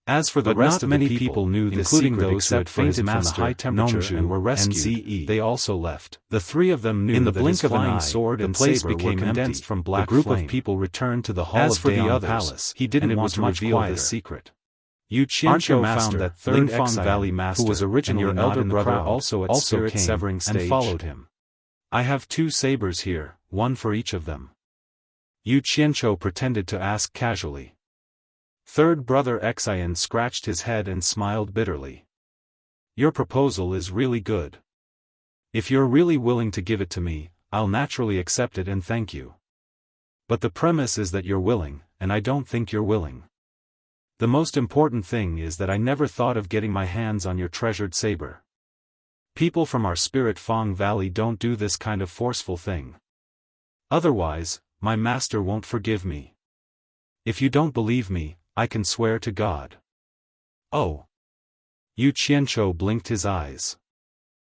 As for the rest of the people knew this including those who had fainted from the high temperature and were rescued, they also left. The three of them knew in the blink of an eye, sword and place became condensed from black flame. The group of people returned to the hall of Daon Palace. He didn't want to reveal this secret. Yu Qianzhou found that third Valley Master, who was originally your elder brother, also at spirit-severing stage, and followed him. I have 2 sabers here, one for each of them. Yu Qianzhou pretended to ask casually. Third brother Xian scratched his head and smiled bitterly. Your proposal is really good. If you're really willing to give it to me, I'll naturally accept it and thank you. But the premise is that you're willing, and I don't think you're willing. The most important thing is that I never thought of getting my hands on your treasured saber. People from our Spirit Fang Valley don't do this kind of forceful thing. Otherwise, my master won't forgive me. If you don't believe me, I can swear to God. Oh. Yu Qianzhou blinked his eyes.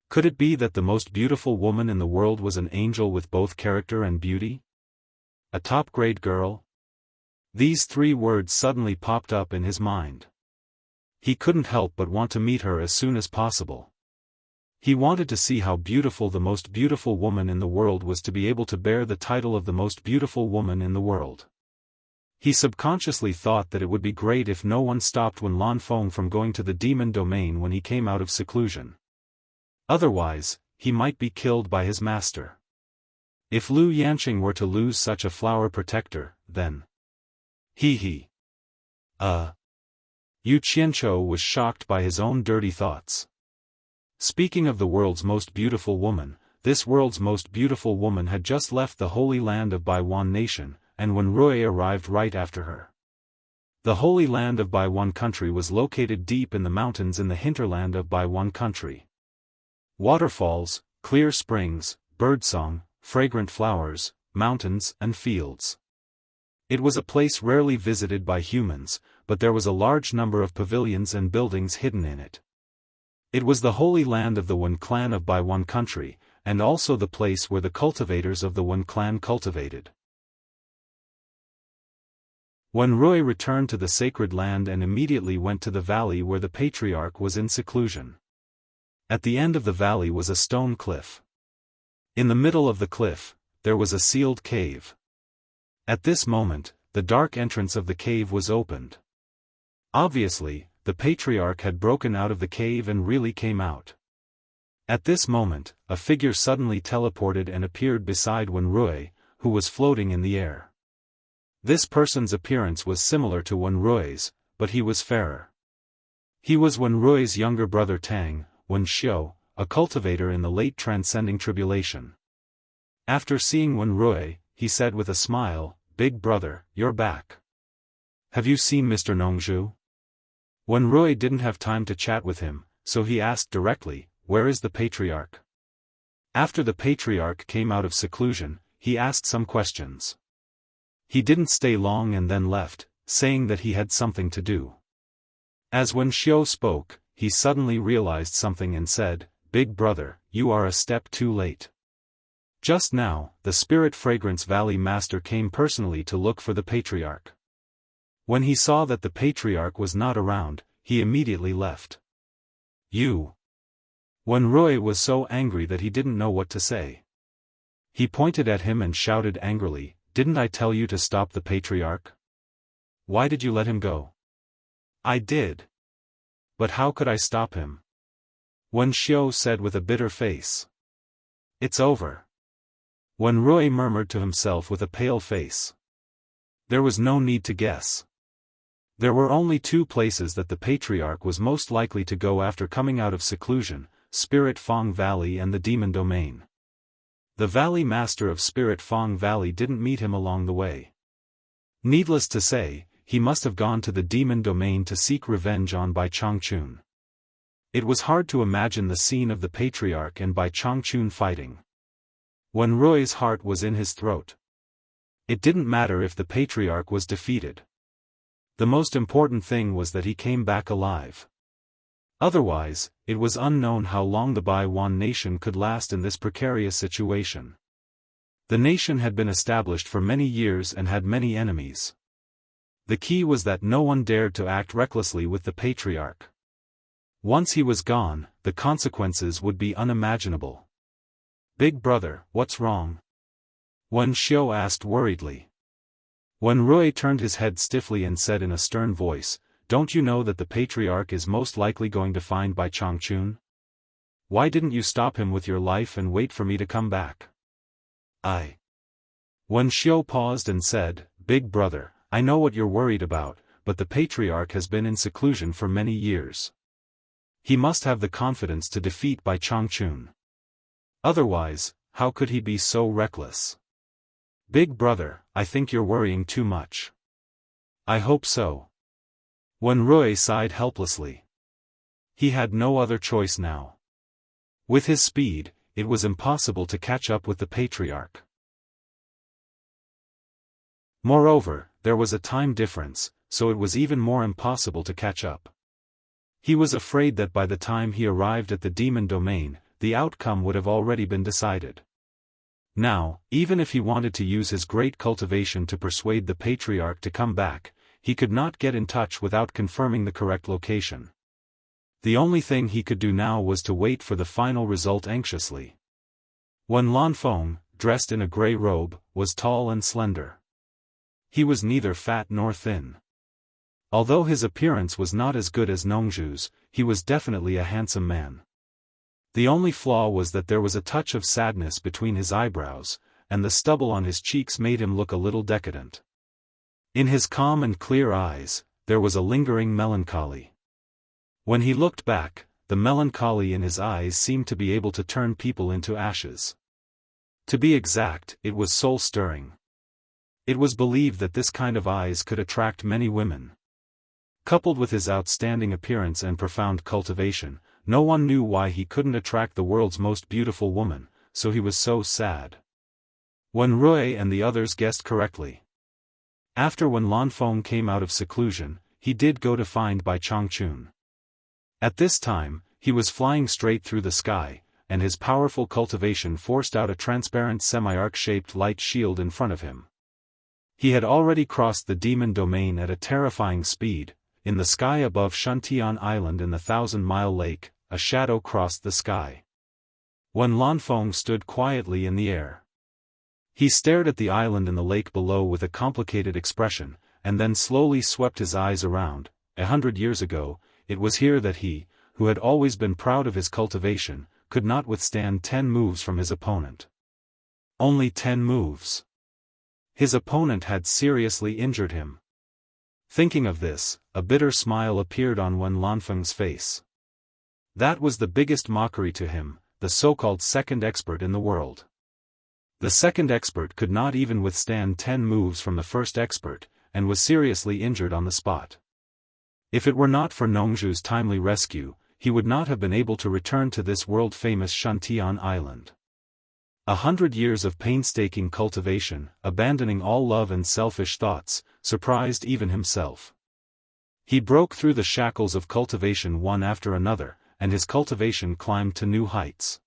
Could it be that the most beautiful woman in the world was an angel with both character and beauty? A top-grade girl? These 3 words suddenly popped up in his mind. He couldn't help but want to meet her as soon as possible. He wanted to see how beautiful the most beautiful woman in the world was to be able to bear the title of the most beautiful woman in the world. He subconsciously thought that it would be great if no one stopped Wen Lanfeng from going to the demon domain when he came out of seclusion. Otherwise, he might be killed by his master. If Lu Yanqing were to lose such a flower protector, then... Yu Qianzhou was shocked by his own dirty thoughts. Speaking of the world's most beautiful woman, this world's most beautiful woman had just left the holy land of Baiwan Nation, and Wen Rui arrived right after her. The holy land of Baiwan country was located deep in the mountains in the hinterland of Baiwan country. Waterfalls, clear springs, birdsong, fragrant flowers, mountains and fields. It was a place rarely visited by humans, but there was a large number of pavilions and buildings hidden in it. It was the holy land of the Wen clan of Baiwan country, and also the place where the cultivators of the Wen clan cultivated. Wen Rui returned to the sacred land and immediately went to the valley where the patriarch was in seclusion. At the end of the valley was a stone cliff. In the middle of the cliff, there was a sealed cave. At this moment, the dark entrance of the cave was opened. Obviously, the patriarch had broken out of the cave and really came out. At this moment, a figure suddenly teleported and appeared beside Wen Rui, who was floating in the air. This person's appearance was similar to Wen Rui's, but he was fairer. He was Wen Rui's younger brother Tang, Wen Xiu, a cultivator in the late transcending tribulation. After seeing Wen Rui, he said with a smile, "Big brother, you're back. Have you seen Mr. Nongzhu?" Wen Rui didn't have time to chat with him, so he asked directly, "Where is the patriarch?" After the patriarch came out of seclusion, he asked some questions. He didn't stay long and then left, saying that he had something to do. As Wen Xiu spoke, he suddenly realized something and said, "Big brother, you are a step too late. Just now, the Spirit Fragrance Valley Master came personally to look for the patriarch. When he saw that the patriarch was not around, he immediately left." Wen Rui was so angry that he didn't know what to say. He pointed at him and shouted angrily, "Didn't I tell you to stop the patriarch? Why did you let him go?" "I did. But how could I stop him?" Wen Xiu said with a bitter face. "It's over." Wen Rui murmured to himself with a pale face. There was no need to guess. There were only 2 places that the patriarch was most likely to go after coming out of seclusion, Spirit Fang Valley and the Demon Domain. The Valley Master of Spirit Fang Valley didn't meet him along the way. Needless to say, he must have gone to the Demon Domain to seek revenge on Bai Changchun. It was hard to imagine the scene of the patriarch and Bai Changchun fighting. Wen Rui's heart was in his throat. It didn't matter if the patriarch was defeated. The most important thing was that he came back alive. Otherwise, it was unknown how long the Bai Wan nation could last in this precarious situation. The nation had been established for many years and had many enemies. The key was that no one dared to act recklessly with the patriarch. Once he was gone, the consequences would be unimaginable. "Big brother, what's wrong?" Wen Xiao asked worriedly. Wen Rui turned his head stiffly and said in a stern voice, "Don't you know that the patriarch is most likely going to find Bai Changchun? Why didn't you stop him with your life and wait for me to come back?" Wen Xiao paused and said, "Big brother, I know what you're worried about, but the patriarch has been in seclusion for many years. He must have the confidence to defeat Bai Changchun. Otherwise, how could he be so reckless? Big brother, I think you're worrying too much." "I hope so." Wen Rui sighed helplessly. He had no other choice now. With his speed, it was impossible to catch up with the patriarch. Moreover, there was a time difference, so it was even more impossible to catch up. He was afraid that by the time he arrived at the demon domain, the outcome would have already been decided. Now, even if he wanted to use his great cultivation to persuade the patriarch to come back, he could not get in touch without confirming the correct location. The only thing he could do now was to wait for the final result anxiously. Wen Lanfeng, dressed in a grey robe, was tall and slender. He was neither fat nor thin. Although his appearance was not as good as Nongzhu's, he was definitely a handsome man. The only flaw was that there was a touch of sadness between his eyebrows, and the stubble on his cheeks made him look a little decadent. In his calm and clear eyes, there was a lingering melancholy. When he looked back, the melancholy in his eyes seemed to be able to turn people into ashes. To be exact, it was soul-stirring. It was believed that this kind of eyes could attract many women. Coupled with his outstanding appearance and profound cultivation, no one knew why he couldn't attract the world's most beautiful woman, so he was so sad. Wen Rui and the others guessed correctly. After Wen Lanfeng came out of seclusion, he did go to find Bai Changchun. At this time, he was flying straight through the sky, and his powerful cultivation forced out a transparent semi-arc-shaped light shield in front of him. He had already crossed the demon domain at a terrifying speed. In the sky above Shuntian Island in the 1,000-mile lake, a shadow crossed the sky. Wen Lanfeng stood quietly in the air. He stared at the island in the lake below with a complicated expression, and then slowly swept his eyes around. 100 years ago, it was here that he, who had always been proud of his cultivation, could not withstand 10 moves from his opponent. Only 10 moves. His opponent had seriously injured him. Thinking of this, a bitter smile appeared on Wen Lanfeng's face. That was the biggest mockery to him, the so-called second expert in the world. The second expert could not even withstand 10 moves from the first expert, and was seriously injured on the spot. If it were not for Nongzhu's timely rescue, he would not have been able to return to this world-famous Shuntian Island. 100 years of painstaking cultivation, abandoning all love and selfish thoughts, surprised even himself. He broke through the shackles of cultivation one after another, and his cultivation climbed to new heights.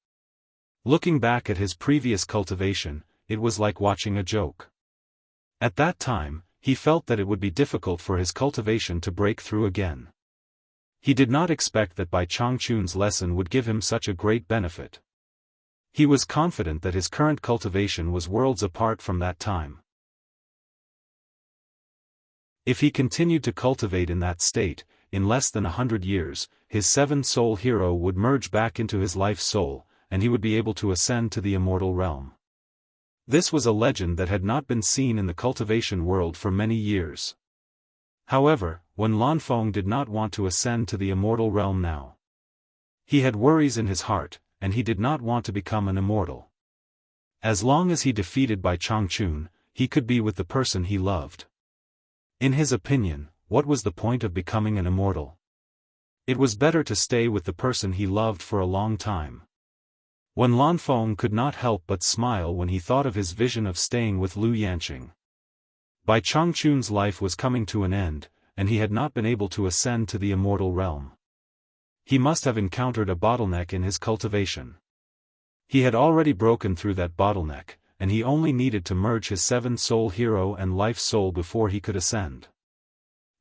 Looking back at his previous cultivation, it was like watching a joke. At that time, he felt that it would be difficult for his cultivation to break through again. He did not expect that Bai Changchun's lesson would give him such a great benefit. He was confident that his current cultivation was worlds apart from that time. If he continued to cultivate in that state, in less than 100 years, his 7-soul hero would merge back into his life soul, and he would be able to ascend to the immortal realm. This was a legend that had not been seen in the cultivation world for many years. However, Wen Lanfeng did not want to ascend to the immortal realm now. He had worries in his heart, and he did not want to become an immortal. As long as he defeated Bai Changchun, he could be with the person he loved. In his opinion, what was the point of becoming an immortal? It was better to stay with the person he loved for a long time. Wen Lanfeng could not help but smile when he thought of his vision of staying with Lu Yanqing. Bai Changchun's life was coming to an end, and he had not been able to ascend to the immortal realm. He must have encountered a bottleneck in his cultivation. He had already broken through that bottleneck, and he only needed to merge his 7-soul hero and life soul before he could ascend.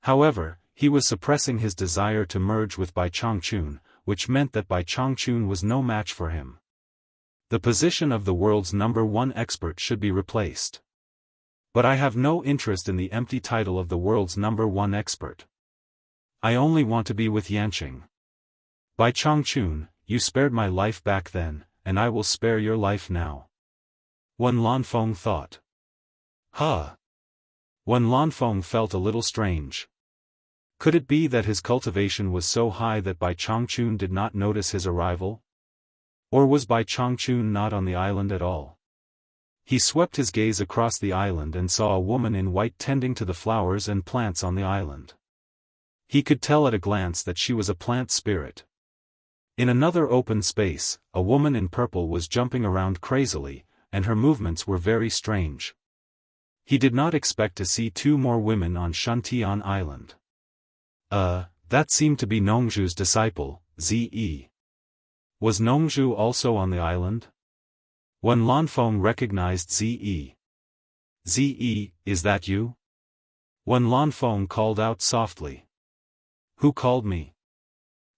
However, he was suppressing his desire to merge with Bai Changchun, which meant that Bai Changchun was no match for him. The position of the world's #1 expert should be replaced. But I have no interest in the empty title of the world's #1 expert. I only want to be with Yanqing. Bai Changchun, you spared my life back then, and I will spare your life now. Wen Lanfeng thought. Huh. Wen Lanfeng felt a little strange. Could it be that his cultivation was so high that Bai Changchun did not notice his arrival? Or was Bai Changchun not on the island at all? He swept his gaze across the island and saw a woman in white tending to the flowers and plants on the island. He could tell at a glance that she was a plant spirit. In another open space, a woman in purple was jumping around crazily, and her movements were very strange. He did not expect to see 2 more women on Shantian Island. That seemed to be Nongzhu's disciple, Ze. Was Nongzhu also on the island? Wen Lanfeng recognized Ze. Ze, is that you? Wen Lanfeng called out softly. Who called me?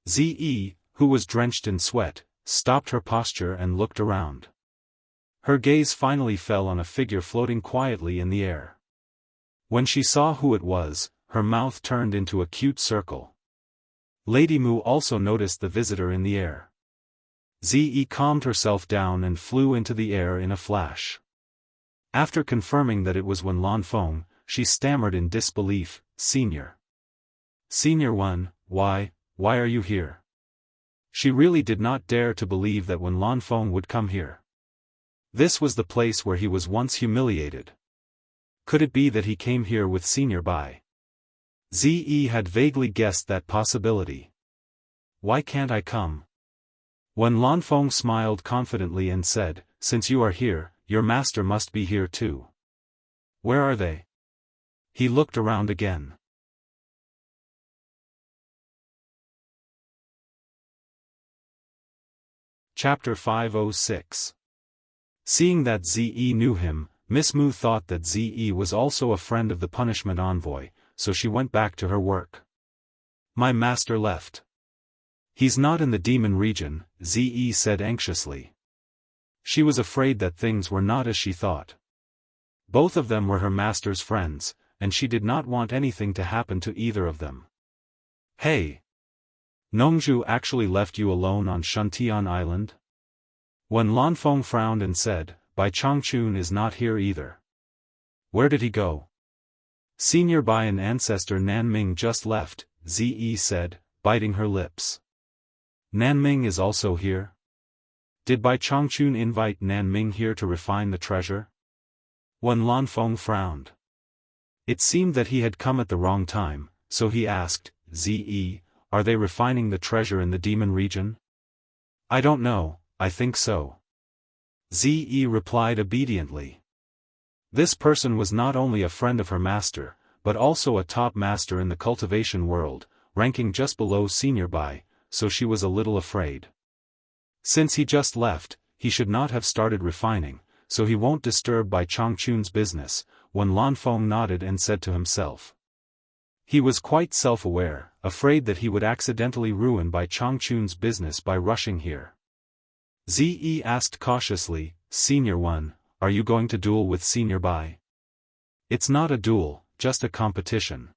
Ze, who was drenched in sweat, stopped her posture and looked around. Her gaze finally fell on a figure floating quietly in the air. When she saw who it was, her mouth turned into a cute circle. Lady Mu also noticed the visitor in the air. Ze calmed herself down and flew into the air in a flash. After confirming that it was Wen Lanfeng, she stammered in disbelief, Senior. Senior Wen, why are you here? She really did not dare to believe that Wen Lanfeng would come here. This was the place where he was once humiliated. Could it be that he came here with Senior Bai? Ze had vaguely guessed that possibility. Why can't I come? Wen Lanfeng smiled confidently and said, since you are here, your master must be here too. Where are they? He looked around again. Chapter 506. Seeing that Ze knew him, Miss Mu thought that Ze was also a friend of the punishment envoy, so she went back to her work. My master left. He's not in the demon region, Ze said anxiously. She was afraid that things were not as she thought. Both of them were her master's friends, and she did not want anything to happen to either of them. Hey! Nongzhu actually left you alone on Shantian Island? Wen Lanfeng frowned and said, Bai Changchun is not here either. Where did he go? Senior Bai and ancestor Nanming just left, Ze said, biting her lips. Nanming is also here? Did Bai Changchun invite Nanming here to refine the treasure? Wen Lanfeng frowned. It seemed that he had come at the wrong time, so he asked, Ze, are they refining the treasure in the demon region? I don't know, I think so. Ze replied obediently. This person was not only a friend of her master, but also a top master in the cultivation world, ranking just below Senior Bai, so she was a little afraid. Since he just left, he should not have started refining, so he won't disturb Bai Changchun's business. Wen Lanfeng nodded and said to himself. He was quite self-aware, afraid that he would accidentally ruin Bai Changchun's business by rushing here. Ze asked cautiously, Senior Wen, are you going to duel with Senior Bai? It's not a duel, just a competition.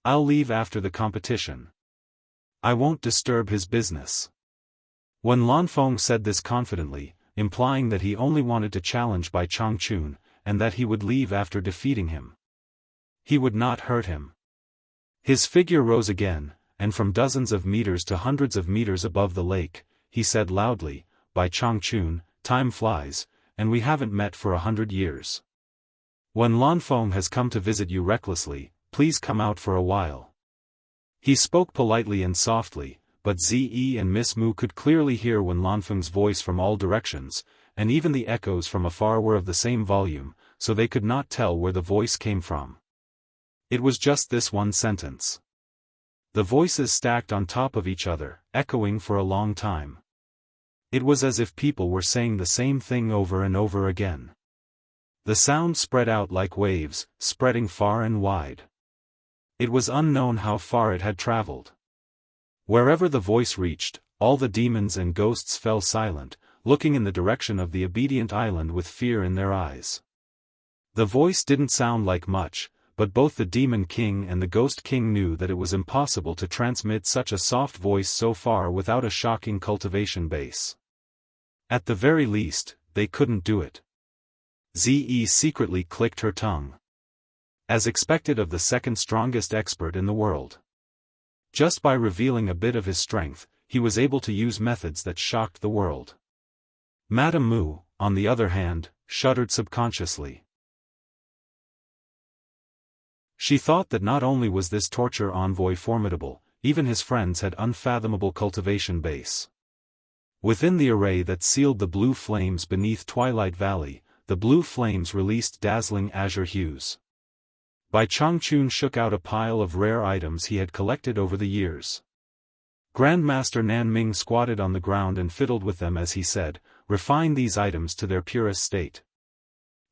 I'll leave after the competition. I won't disturb his business. Wen Lanfeng said this confidently, implying that he only wanted to challenge Bai Changchun, and that he would leave after defeating him. He would not hurt him. His figure rose again, and from dozens of meters to hundreds of meters above the lake, he said loudly, Bai Changchun, time flies, and we haven't met for 100 years. Wen Lanfeng has come to visit you recklessly, please come out for a while. He spoke politely and softly, but Ze and Miss Mu could clearly hear Wen Lanfeng's voice from all directions, and even the echoes from afar were of the same volume, so they could not tell where the voice came from. It was just this one sentence. The voices stacked on top of each other, echoing for a long time. It was as if people were saying the same thing over and over again. The sound spread out like waves, spreading far and wide. It was unknown how far it had traveled. Wherever the voice reached, all the demons and ghosts fell silent, looking in the direction of the obedient island with fear in their eyes. The voice didn't sound like much, but both the Demon King and the Ghost King knew that it was impossible to transmit such a soft voice so far without a shocking cultivation base. At the very least, they couldn't do it. Ze secretly clicked her tongue. As expected of the second strongest expert in the world. Just by revealing a bit of his strength, he was able to use methods that shocked the world. Madame Mu, on the other hand, shuddered subconsciously. She thought that not only was this torture envoy formidable, even his friends had unfathomable cultivation base. Within the array that sealed the blue flames beneath Twilight Valley, the blue flames released dazzling azure hues. Bai Changchun shook out a pile of rare items he had collected over the years. Grandmaster Nanming squatted on the ground and fiddled with them as he said, "Refine these items to their purest state.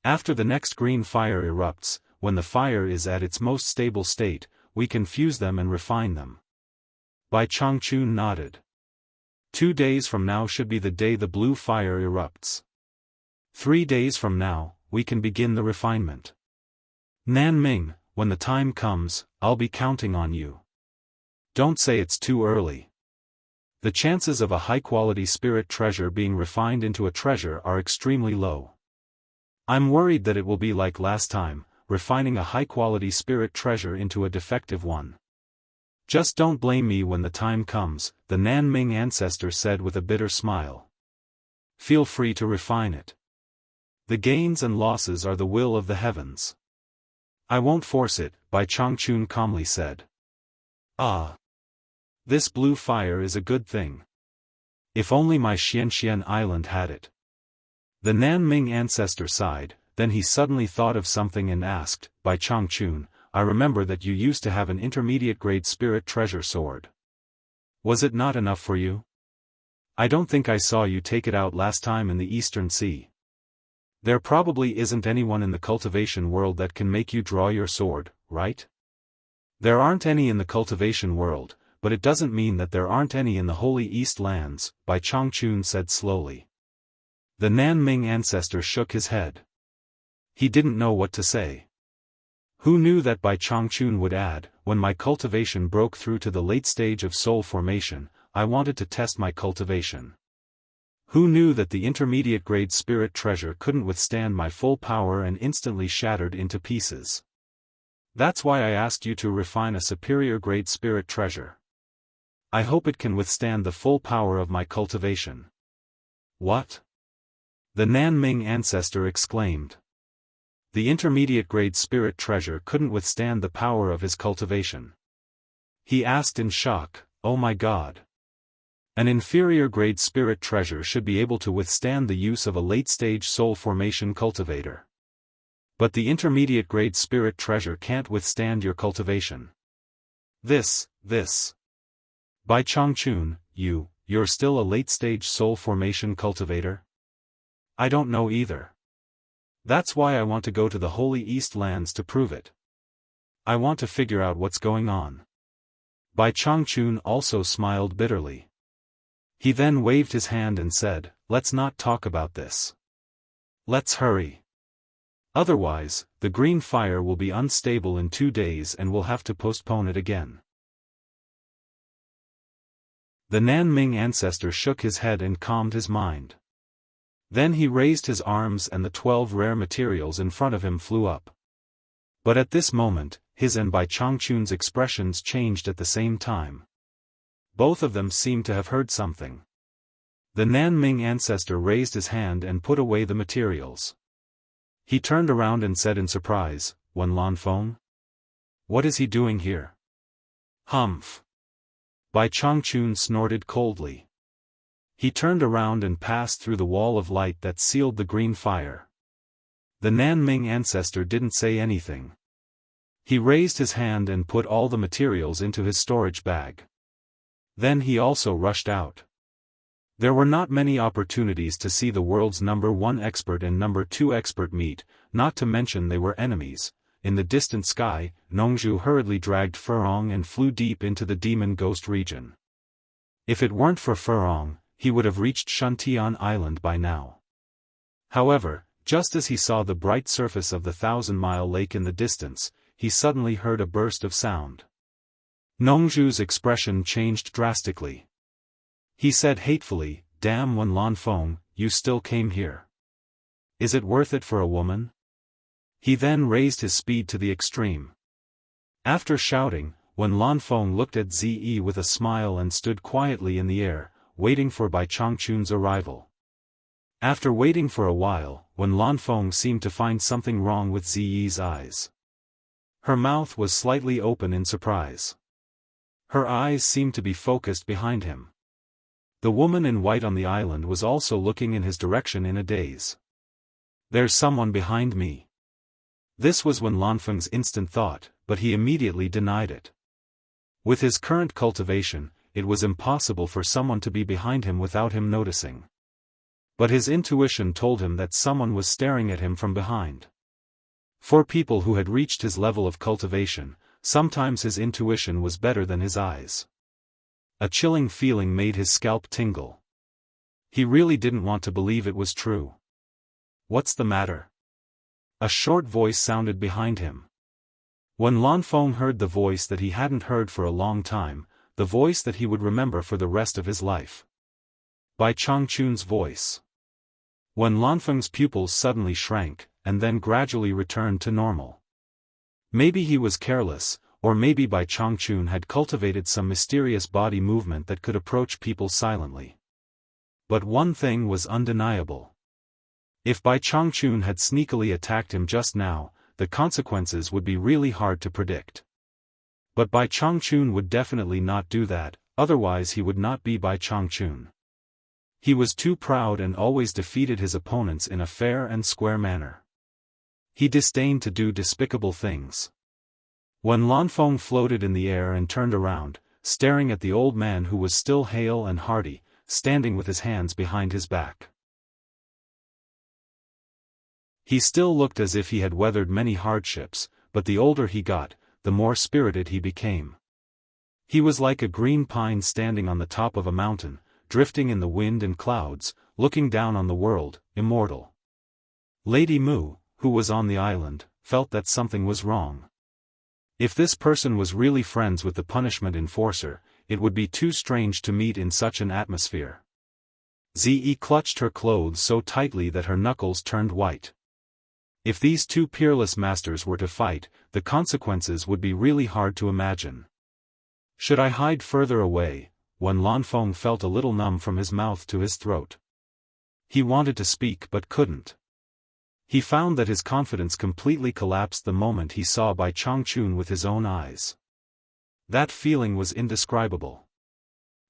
After the next green fire erupts, when the fire is at its most stable state, we can fuse them and refine them." Bai Changchun nodded. 2 days from now should be the day the blue fire erupts. 3 days from now, we can begin the refinement. Nanming, when the time comes, I'll be counting on you. Don't say it's too early. The chances of a high-quality spirit treasure being refined into a treasure are extremely low. I'm worried that it will be like last time, refining a high-quality spirit treasure into a defective one. Just don't blame me when the time comes, the Nanming ancestor said with a bitter smile. Feel free to refine it. The gains and losses are the will of the heavens. I won't force it, Bai Changchun calmly said. Ah. This blue fire is a good thing. If only my Xianxian island had it. The Nanming ancestor sighed, then he suddenly thought of something and asked, Bai Changchun, I remember that you used to have an intermediate-grade spirit treasure sword. Was it not enough for you? I don't think I saw you take it out last time in the Eastern Sea. There probably isn't anyone in the cultivation world that can make you draw your sword, right? There aren't any in the cultivation world, but it doesn't mean that there aren't any in the Holy East lands, Bai Changchun said slowly. The Nanming ancestor shook his head. He didn't know what to say. Who knew that Bai Changchun would add, when my cultivation broke through to the late stage of soul formation, I wanted to test my cultivation. Who knew that the intermediate-grade spirit treasure couldn't withstand my full power and instantly shattered into pieces? That's why I asked you to refine a superior-grade spirit treasure. I hope it can withstand the full power of my cultivation. What? The Nanming ancestor exclaimed. The intermediate-grade spirit treasure couldn't withstand the power of his cultivation. He asked in shock, oh my god. An inferior-grade spirit treasure should be able to withstand the use of a late-stage soul formation cultivator. But the intermediate-grade spirit treasure can't withstand your cultivation. This. Bai Changchun, you're still a late-stage soul formation cultivator? I don't know either. That's why I want to go to the Holy East lands to prove it. I want to figure out what's going on. Bai Changchun also smiled bitterly. He then waved his hand and said, let's not talk about this. Let's hurry. Otherwise, the green fire will be unstable in 2 days and we'll have to postpone it again. The Nanming ancestor shook his head and calmed his mind. Then he raised his arms and the 12 rare materials in front of him flew up. But at this moment, his and Bai Changchun's expressions changed at the same time. Both of them seemed to have heard something. The Nanming ancestor raised his hand and put away the materials. He turned around and said in surprise, Wen Lanfeng? What is he doing here? Humph. Bai Changchun snorted coldly. He turned around and passed through the wall of light that sealed the green fire. The Nanming ancestor didn't say anything. He raised his hand and put all the materials into his storage bag. Then he also rushed out. There were not many opportunities to see the world's number 1 expert and number 2 expert meet, not to mention they were enemies. In the distant sky, Nongzhu hurriedly dragged Furong and flew deep into the demon ghost region. If it weren't for Furong, he would have reached Shuntian Island by now. However, just as he saw the bright surface of the 1,000-mile lake in the distance, he suddenly heard a burst of sound. Nongzhu's expression changed drastically. He said hatefully, "Damn Wen Lanfeng, you still came here. Is it worth it for a woman?" He then raised his speed to the extreme. After shouting, Wen Lanfeng looked at Zi with a smile and stood quietly in the air, waiting for Bai Changchun's arrival. After waiting for a while, Wen Lanfeng seemed to find something wrong with Zi's eyes. Her mouth was slightly open in surprise. Her eyes seemed to be focused behind him. The woman in white on the island was also looking in his direction in a daze. "There's someone behind me." This was Wen Lanfeng's instant thought, but he immediately denied it. With his current cultivation, it was impossible for someone to be behind him without him noticing. But his intuition told him that someone was staring at him from behind. For people who had reached his level of cultivation, sometimes his intuition was better than his eyes. A chilling feeling made his scalp tingle. He really didn't want to believe it was true. "What's the matter?" A short voice sounded behind him. When Lanfeng heard the voice that he hadn't heard for a long time, the voice that he would remember for the rest of his life. Bai Changchun's voice. When Lanfeng's pupils suddenly shrank, and then gradually returned to normal. Maybe he was careless, or maybe Bai Changchun had cultivated some mysterious body movement that could approach people silently. But one thing was undeniable. If Bai Changchun had sneakily attacked him just now, the consequences would be really hard to predict. But Bai Changchun would definitely not do that, otherwise he would not be Bai Changchun. He was too proud and always defeated his opponents in a fair and square manner. He disdained to do despicable things. When Lanfeng floated in the air and turned around, staring at the old man who was still hale and hearty, standing with his hands behind his back. He still looked as if he had weathered many hardships, but the older he got, the more spirited he became. He was like a green pine standing on the top of a mountain, drifting in the wind and clouds, looking down on the world, immortal. Lady Mu, who was on the island, felt that something was wrong. If this person was really friends with the punishment enforcer, it would be too strange to meet in such an atmosphere. Zi clutched her clothes so tightly that her knuckles turned white. If these two peerless masters were to fight, the consequences would be really hard to imagine. Should I hide further away? When Lanfeng felt a little numb from his mouth to his throat. He wanted to speak but couldn't. He found that his confidence completely collapsed the moment he saw Bai Changchun with his own eyes. That feeling was indescribable.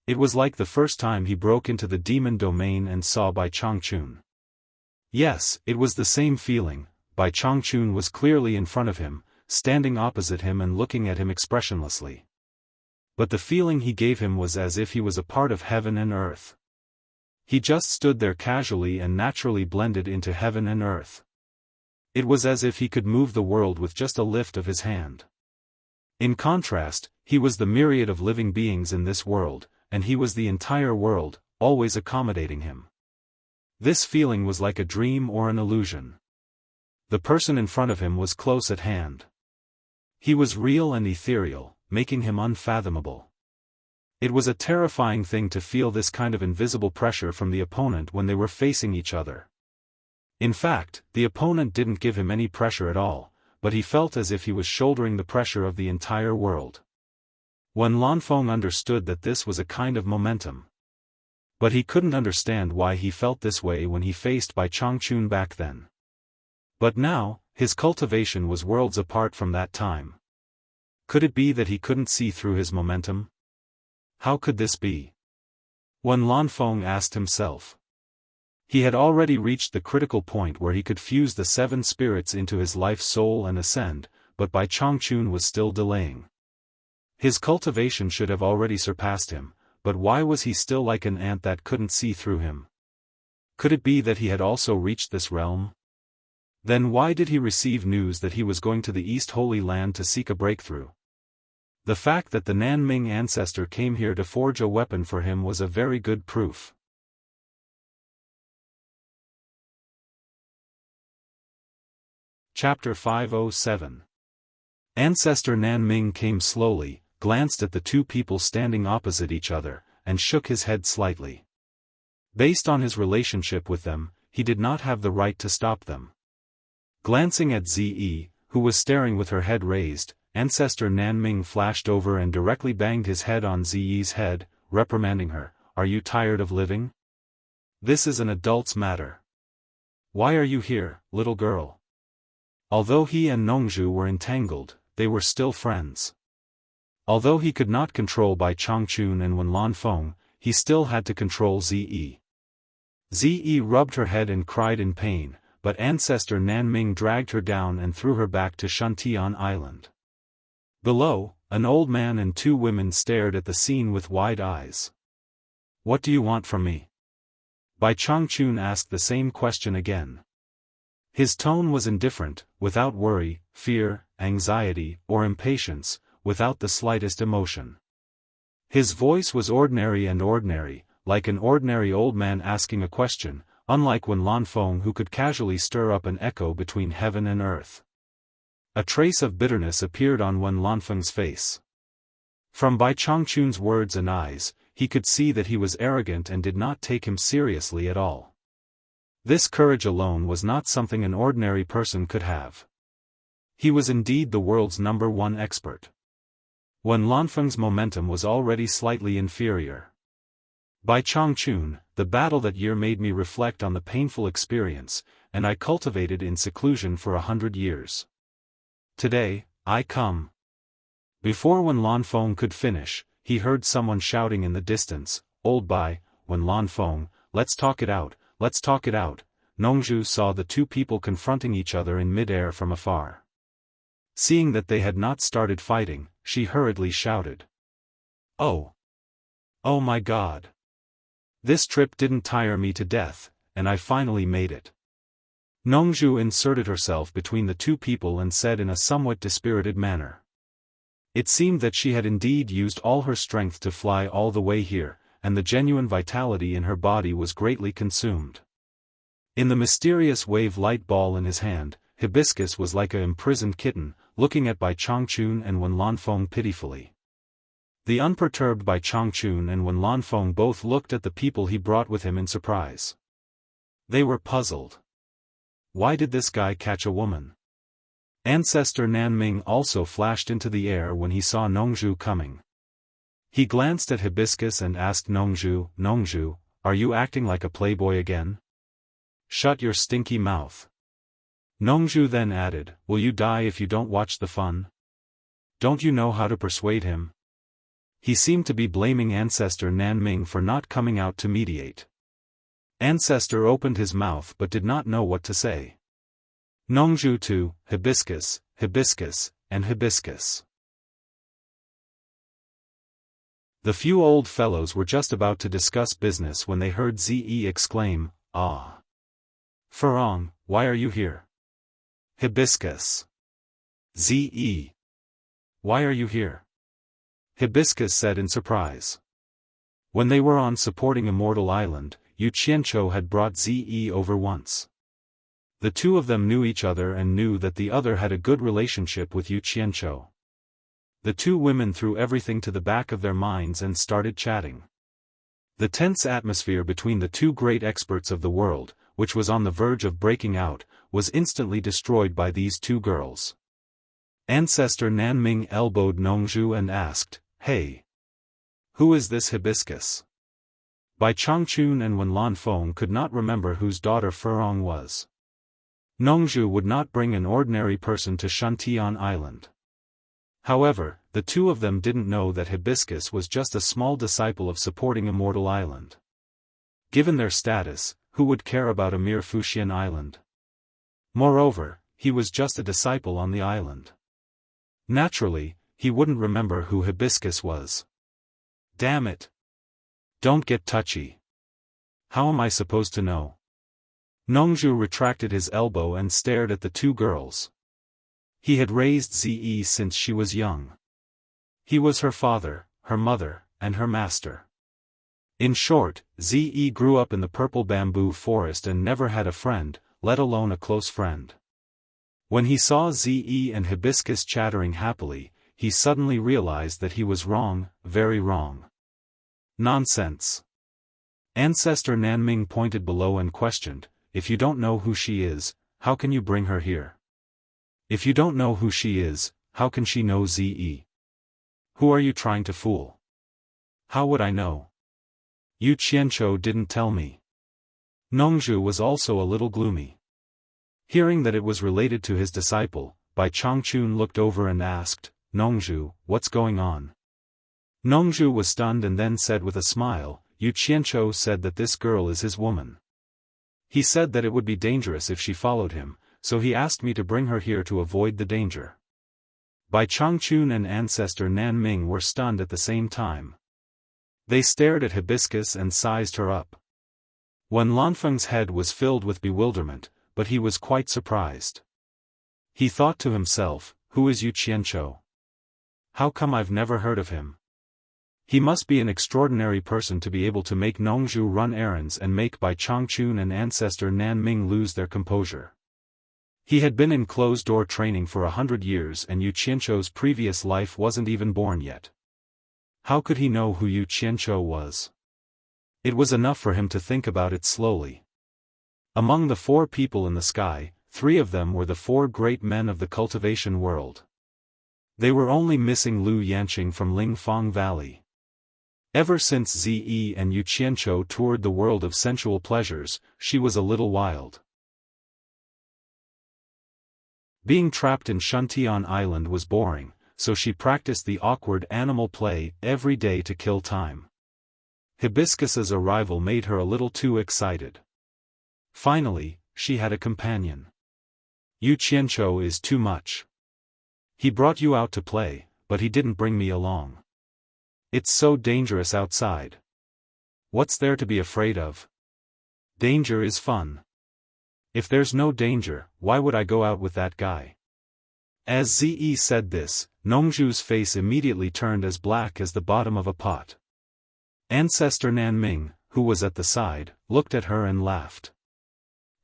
It was like the first time he broke into the demon domain and saw Bai Changchun. Yes, it was the same feeling. Bai Changchun was clearly in front of him, standing opposite him and looking at him expressionlessly. But the feeling he gave him was as if he was a part of heaven and earth. He just stood there casually and naturally blended into heaven and earth. It was as if he could move the world with just a lift of his hand. In contrast, he was the myriad of living beings in this world, and he was the entire world, always accommodating him. This feeling was like a dream or an illusion. The person in front of him was close at hand. He was real and ethereal, making him unfathomable. It was a terrifying thing to feel this kind of invisible pressure from the opponent when they were facing each other. In fact, the opponent didn't give him any pressure at all, but he felt as if he was shouldering the pressure of the entire world. When Lanfeng understood that this was a kind of momentum. But he couldn't understand why he felt this way when he faced Bai Changchun back then. But now, his cultivation was worlds apart from that time. Could it be that he couldn't see through his momentum? How could this be? When Lanfeng asked himself. He had already reached the critical point where he could fuse the 7 spirits into his life soul and ascend, but Bai Chongqun was still delaying. His cultivation should have already surpassed him, but why was he still like an ant that couldn't see through him? Could it be that he had also reached this realm? Then why did he receive news that he was going to the East Holy Land to seek a breakthrough? The fact that the Nanming ancestor came here to forge a weapon for him was a very good proof. Chapter 507. Ancestor Nanming came slowly, glanced at the two people standing opposite each other, and shook his head slightly. Based on his relationship with them, he did not have the right to stop them. Glancing at Zi, who was staring with her head raised, Ancestor Nanming flashed over and directly banged his head on Ziyi's head, reprimanding her, "Are you tired of living? This is an adult's matter. Why are you here, little girl?" Although he and Nongzhu were entangled, they were still friends. Although he could not control Bai Chongqun and Wen Lanfeng, he still had to control Zi. Zi rubbed her head and cried in pain, but Ancestor Nanming dragged her down and threw her back to Shantian Island. Below, an old man and two women stared at the scene with wide eyes. "What do you want from me?" Bai Chongqun asked the same question again. His tone was indifferent, without worry, fear, anxiety, or impatience, without the slightest emotion. His voice was ordinary and ordinary, like an ordinary old man asking a question, unlike Wen Lanfeng who could casually stir up an echo between heaven and earth. A trace of bitterness appeared on Wen Lanfeng's face. From Bai Chongqun's words and eyes, he could see that he was arrogant and did not take him seriously at all. This courage alone was not something an ordinary person could have. He was indeed the world's #1 expert. Wen Lanfeng's momentum was already slightly inferior. Bai Chongqun, the battle that year made me reflect on the painful experience, and I cultivated in seclusion for 100 years. Today, I come. Before Wen Lanfeng could finish, he heard someone shouting in the distance, "Old Bai, Wen Lanfeng, let's talk it out, let's talk it out." Nongzhu saw the two people confronting each other in mid-air from afar. Seeing that they had not started fighting, she hurriedly shouted, "Oh! Oh my God! This trip didn't tire me to death, and I finally made it." Nongzhu inserted herself between the two people and said in a somewhat dispirited manner. It seemed that she had indeed used all her strength to fly all the way here, and the genuine vitality in her body was greatly consumed. In the mysterious wave light ball in his hand, Hibiscus was like a imprisoned kitten, looking at Bai Chongqun and Wen Lanfeng pitifully. The unperturbed Bai Chongqun and Wen Lanfeng both looked at the people he brought with him in surprise. They were puzzled. Why did this guy catch a woman? Ancestor Nanming also flashed into the air when he saw Nongzhu coming. He glanced at Hibiscus and asked Nongzhu, "Nongzhu, are you acting like a playboy again? Shut your stinky mouth." Nongzhu then added, "Will you die if you don't watch the fun? Don't you know how to persuade him?" He seemed to be blaming Ancestor Nanming for not coming out to mediate. Ancestor opened his mouth but did not know what to say. Nongzhu to Hibiscus, Hibiscus, and Hibiscus. The few old fellows were just about to discuss business when they heard Zi exclaim, "Ah! Furong, why are you here?" Hibiscus. Zi. Why are you here? Hibiscus said in surprise. When they were on supporting Immortal Island, Yu Qianqiu had brought Zi over once. The two of them knew each other and knew that the other had a good relationship with Yu Qianqiu. The two women threw everything to the back of their minds and started chatting. The tense atmosphere between the two great experts of the world, which was on the verge of breaking out, was instantly destroyed by these two girls. Ancestor Nanming elbowed Nongzhu and asked, "Hey! Who is this Hibiscus?" Bai Chongqun and Wen Lanfeng could not remember whose daughter Furong was. Nongzhu would not bring an ordinary person to Shantian Island. However, the two of them didn't know that Hibiscus was just a small disciple of supporting Immortal Island. Given their status, who would care about a mere Fuxian island? Moreover, he was just a disciple on the island. Naturally, he wouldn't remember who Hibiscus was. Damn it. Don't get touchy. How am I supposed to know? Nongzhu retracted his elbow and stared at the two girls. He had raised Ze since she was young. He was her father, her mother, and her master. In short, Ze grew up in the purple bamboo forest and never had a friend, let alone a close friend. When he saw Ze and Hibiscus chattering happily, he suddenly realized that he was wrong, very wrong. Nonsense. Ancestor Nanming pointed below and questioned, if you don't know who she is, how can you bring her here? If you don't know who she is, how can she know Ze? Who are you trying to fool? How would I know? Yu Qianqiu didn't tell me. Nongzhu was also a little gloomy. Hearing that it was related to his disciple, Bai Changchun looked over and asked, Nongzhu, what's going on? Nongzhu was stunned and then said with a smile, Yu Qianqiu said that this girl is his woman. He said that it would be dangerous if she followed him, so he asked me to bring her here to avoid the danger. Bai Changchun and Ancestor Nanming were stunned at the same time. They stared at Hibiscus and sized her up. Wen Lanfeng's head was filled with bewilderment, but he was quite surprised. He thought to himself, who is Yu Qianqiu? How come I've never heard of him? He must be an extraordinary person to be able to make Nongzhu run errands and make Bai Changchun and Ancestor Nanming lose their composure. He had been in closed-door training for 100 years and Yu Qianqiu's previous life wasn't even born yet. How could he know who Yu Qianqiu was? It was enough for him to think about it slowly. Among the 4 people in the sky, 3 of them were the 4 great men of the cultivation world. They were only missing Lu Yanqing from Lingfang Valley. Ever since Ze and Yu Qianqiu toured the world of sensual pleasures, she was a little wild. Being trapped in Shuntian Island was boring, so she practiced the awkward animal play every day to kill time. Hibiscus's arrival made her a little too excited. Finally, she had a companion. Yu Qianqiu is too much. He brought you out to play, but he didn't bring me along. It's so dangerous outside. What's there to be afraid of? Danger is fun. If there's no danger, why would I go out with that guy? As Ze said this, Nongzhu's face immediately turned as black as the bottom of a pot. Ancestor Nanming, who was at the side, looked at her and laughed.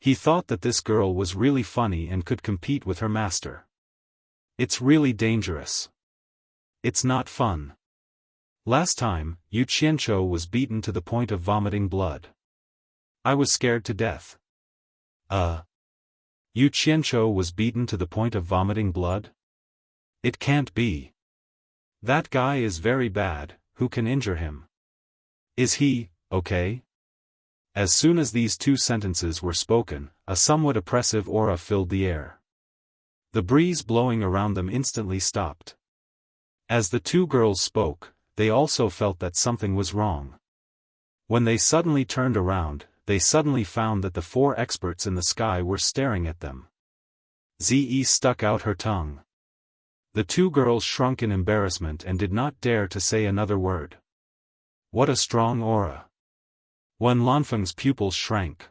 He thought that this girl was really funny and could compete with her master. It's really dangerous. It's not fun. Last time, Yu Qianqiu was beaten to the point of vomiting blood. I was scared to death. Yu Qianqiu was beaten to the point of vomiting blood? It can't be. That guy is very bad, who can injure him? Is he, okay? As soon as these 2 sentences were spoken, a somewhat oppressive aura filled the air. The breeze blowing around them instantly stopped. As the 2 girls spoke, they also felt that something was wrong. When they suddenly turned around, they suddenly found that the 4 experts in the sky were staring at them. Ze stuck out her tongue. The 2 girls shrunk in embarrassment and did not dare to say another word. What a strong aura. Wen Lanfeng's pupils shrank.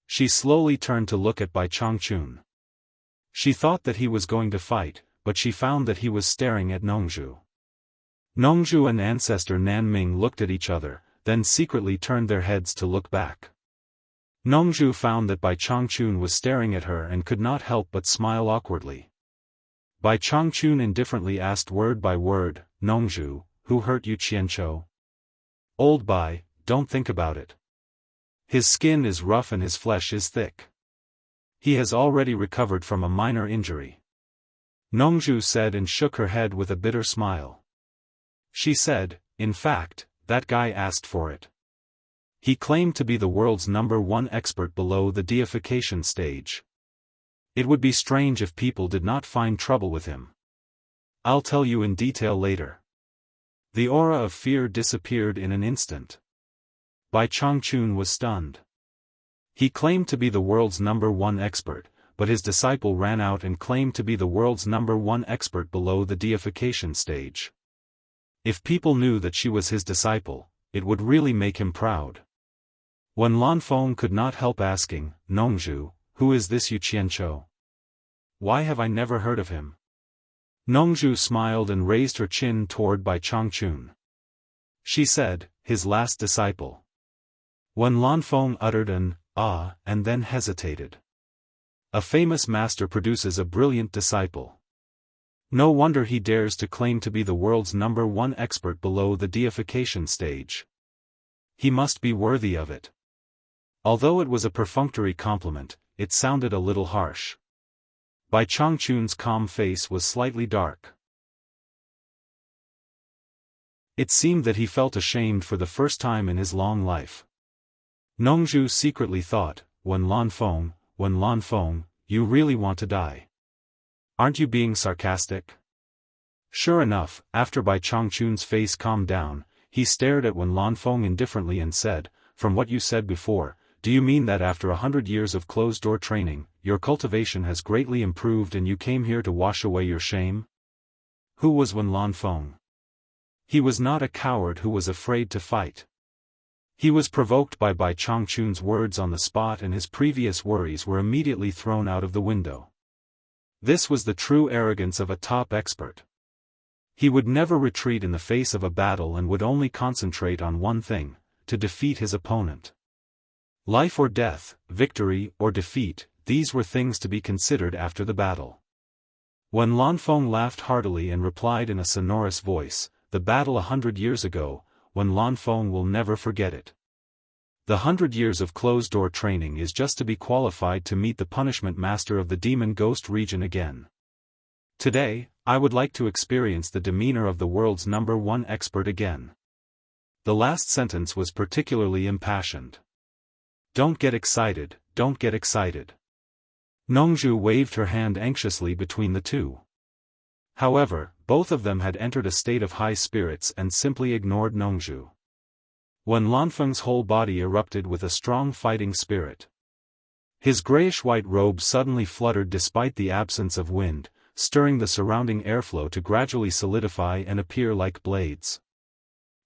She slowly turned to look at Bai Changchun. She thought that he was going to fight, but she found that he was staring at Nongzhu. Nongzhu and Ancestor Nanming looked at each other, then secretly turned their heads to look back. Nongzhu found that Bai Changchun was staring at her and could not help but smile awkwardly. Bai Changchun indifferently asked word by word, Nongzhu, who hurt Yu Qianqiu? Old Bai, don't think about it. His skin is rough and his flesh is thick. He has already recovered from a minor injury. Nongzhu said and shook her head with a bitter smile. She said, in fact, that guy asked for it. He claimed to be the world's #1 expert below the deification stage. It would be strange if people did not find trouble with him. I'll tell you in detail later. The aura of fear disappeared in an instant. Bai Changchun was stunned. He claimed to be the world's #1 expert, but his disciple ran out and claimed to be the world's #1 expert below the deification stage. If people knew that she was his disciple, it would really make him proud. Wen Lanfeng could not help asking, "Nongzhu, who is this Yu Qianqiu? Why have I never heard of him?" Nongzhu smiled and raised her chin toward Bai Changchun. She said, "His last disciple." Wen Lanfeng uttered an "ah" and then hesitated. A famous master produces a brilliant disciple. No wonder he dares to claim to be the world's #1 expert below the deification stage. He must be worthy of it. Although it was a perfunctory compliment, it sounded a little harsh. Bai Changchun's calm face was slightly dark. It seemed that he felt ashamed for the first time in his long life. Nongzhu secretly thought, Wen Lanfeng, you really want to die. Aren't you being sarcastic?" Sure enough, after Bai Changchun's face calmed down, he stared at Wen Lanfeng indifferently and said, "From what you said before, do you mean that after 100 years of closed-door training, your cultivation has greatly improved and you came here to wash away your shame?" Who was Wen Lanfeng? He was not a coward who was afraid to fight. He was provoked by Bai Changchun's words on the spot, and his previous worries were immediately thrown out of the window. This was the true arrogance of a top expert. He would never retreat in the face of a battle and would only concentrate on one thing: to defeat his opponent. Life or death, victory or defeat, these were things to be considered after the battle. Wen Lanfeng laughed heartily and replied in a sonorous voice, "The battle 100 years ago, Wen Lanfeng will never forget it. The 100 years of closed-door training is just to be qualified to meet the punishment master of the Demon Ghost region again. Today, I would like to experience the demeanor of the world's #1 expert again." The last sentence was particularly impassioned. "Don't get excited, don't get excited." Nongzhu waved her hand anxiously between the two. However, both of them had entered a state of high spirits and simply ignored Nongzhu. Wen Lanfeng's whole body erupted with a strong fighting spirit. His grayish-white robe suddenly fluttered despite the absence of wind, stirring the surrounding airflow to gradually solidify and appear like blades.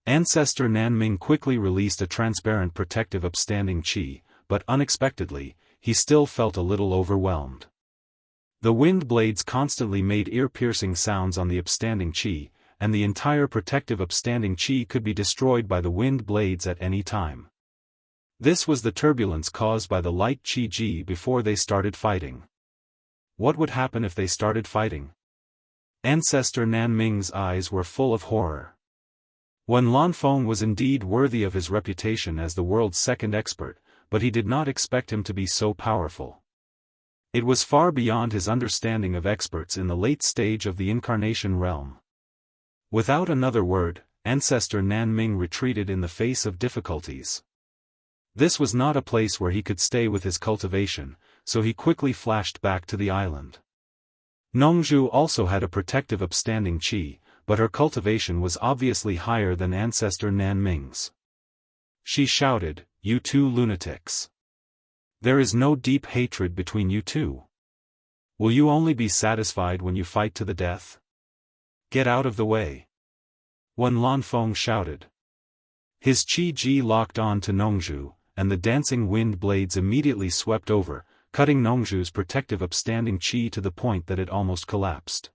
Ancestor Nanming quickly released a transparent protective upstanding chi, but unexpectedly, he still felt a little overwhelmed. The wind blades constantly made ear-piercing sounds on the upstanding chi, and the entire protective upstanding chi could be destroyed by the wind blades at any time. This was the turbulence caused by the light chi ji before they started fighting. What would happen if they started fighting? Ancestor Nanming's eyes were full of horror. Wen Lanfeng was indeed worthy of his reputation as the world's second expert, but he did not expect him to be so powerful. It was far beyond his understanding of experts in the late stage of the incarnation realm. Without another word, Ancestor Nanming retreated in the face of difficulties. This was not a place where he could stay with his cultivation, so he quickly flashed back to the island. Nongzhu also had a protective upstanding chi, but her cultivation was obviously higher than Ancestor Nanming's. She shouted, "You two lunatics! There is no deep hatred between you two. Will you only be satisfied when you fight to the death? Get out of the way!" Wen Lanfeng shouted. His chi ji locked on to Nongzhu, and the dancing wind blades immediately swept over, cutting Nongzhu's protective upstanding chi to the point that it almost collapsed.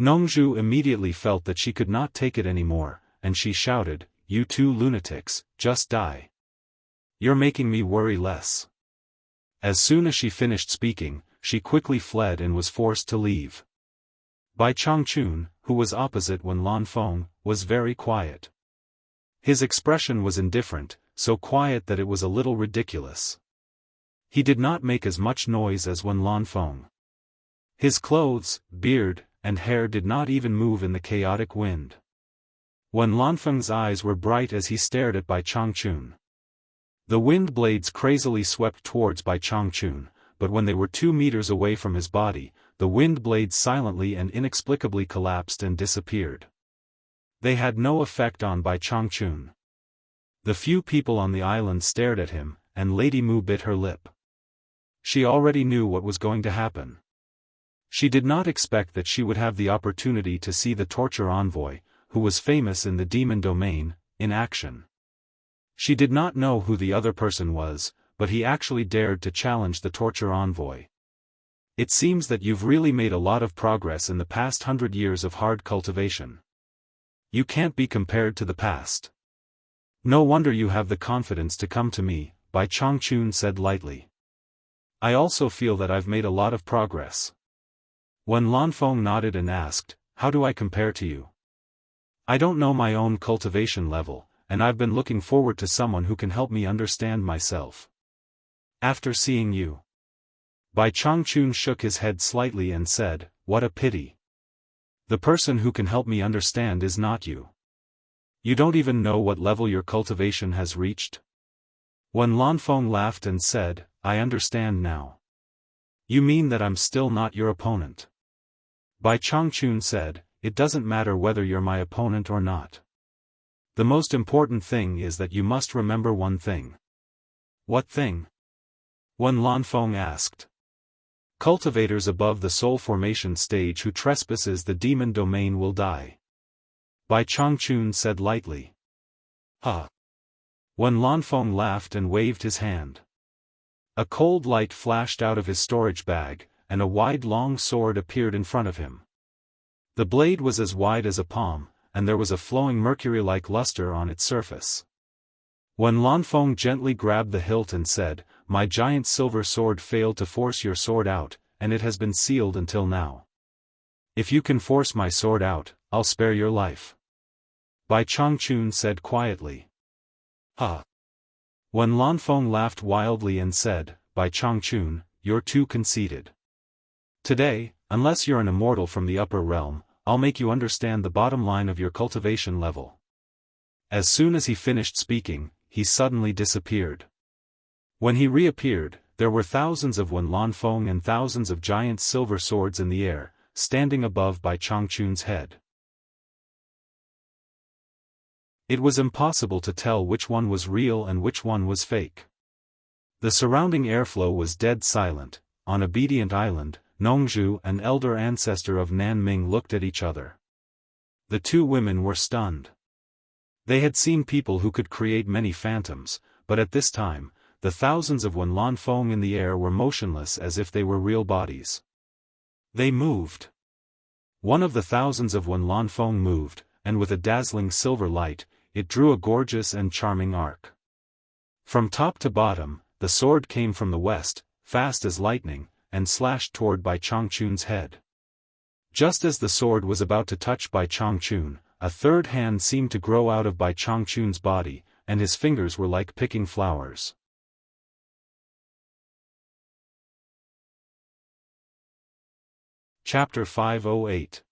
Nongzhu immediately felt that she could not take it anymore, and she shouted, "You two lunatics, just die. You're making me worry less." As soon as she finished speaking, she quickly fled and was forced to leave. Bai Changchun, who was opposite Wen Lanfeng, was very quiet. His expression was indifferent, so quiet that it was a little ridiculous. He did not make as much noise as Wen Lanfeng. His clothes, beard, and hair did not even move in the chaotic wind. Wen Lanfeng's eyes were bright as he stared at Bai Changchun. The wind blades crazily swept towards Bai Changchun, but when they were 2 meters away from his body, the wind blades silently and inexplicably collapsed and disappeared. They had no effect on Bai Changchun. The few people on the island stared at him, and Lady Mu bit her lip. She already knew what was going to happen. She did not expect that she would have the opportunity to see the torture envoy, who was famous in the demon domain, in action. She did not know who the other person was, but he actually dared to challenge the torture envoy. It seems that you've really made a lot of progress in the past 100 years of hard cultivation. You can't be compared to the past. No wonder you have the confidence to come to me, Bai Changchun said lightly. I also feel that I've made a lot of progress. When Lanfeng nodded and asked, how do I compare to you? I don't know my own cultivation level, and I've been looking forward to someone who can help me understand myself. After seeing you. Bai Changchun shook his head slightly and said, what a pity. The person who can help me understand is not you. You don't even know what level your cultivation has reached? When Lanfeng laughed and said, I understand now. You mean that I'm still not your opponent? Bai Changchun said, it doesn't matter whether you're my opponent or not. The most important thing is that you must remember one thing. What thing? When Lanfeng asked. Cultivators above the soul formation stage who trespasses the demon domain will die. Bai Changchun said lightly. Huh. When Lanfeng laughed and waved his hand. A cold light flashed out of his storage bag, and a wide long sword appeared in front of him. The blade was as wide as a palm, and there was a flowing mercury-like luster on its surface. When Lanfeng gently grabbed the hilt and said, my giant silver sword failed to force your sword out, and it has been sealed until now. If you can force my sword out, I'll spare your life. Bai Changchun said quietly. Huh. When Lanfeng laughed wildly and said, Bai Changchun, you're too conceited. Today, unless you're an immortal from the upper realm, I'll make you understand the bottom line of your cultivation level. As soon as he finished speaking, he suddenly disappeared. When he reappeared, there were thousands of Wen Lanfeng and thousands of giant silver swords in the air, standing above Bai Changchun's head. It was impossible to tell which one was real and which one was fake. The surrounding airflow was dead silent. On Obedient Island, Nongzhu, an elder ancestor of Nanming, looked at each other. The two women were stunned. They had seen people who could create many phantoms, but at this time, the thousands of Wen Lanfeng in the air were motionless as if they were real bodies. They moved. One of the thousands of Wen Lanfeng moved, and with a dazzling silver light, it drew a gorgeous and charming arc. From top to bottom, the sword came from the west, fast as lightning, and slashed toward Bai Changchun's head. Just as the sword was about to touch Bai Changchun, a third hand seemed to grow out of Bai Changchun's body, and his fingers were like picking flowers. Chapter 508.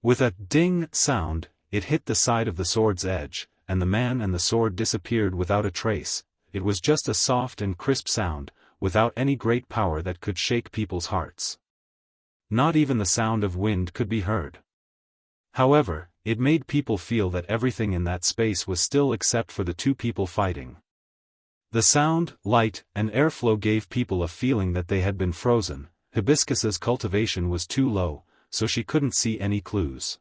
With a ding sound, it hit the side of the sword's edge, and the man and the sword disappeared without a trace. It was just a soft and crisp sound, without any great power that could shake people's hearts. Not even the sound of wind could be heard. However, it made people feel that everything in that space was still except for the two people fighting. The sound, light, and airflow gave people a feeling that they had been frozen. Hibiscus's cultivation was too low, so she couldn't see any clues.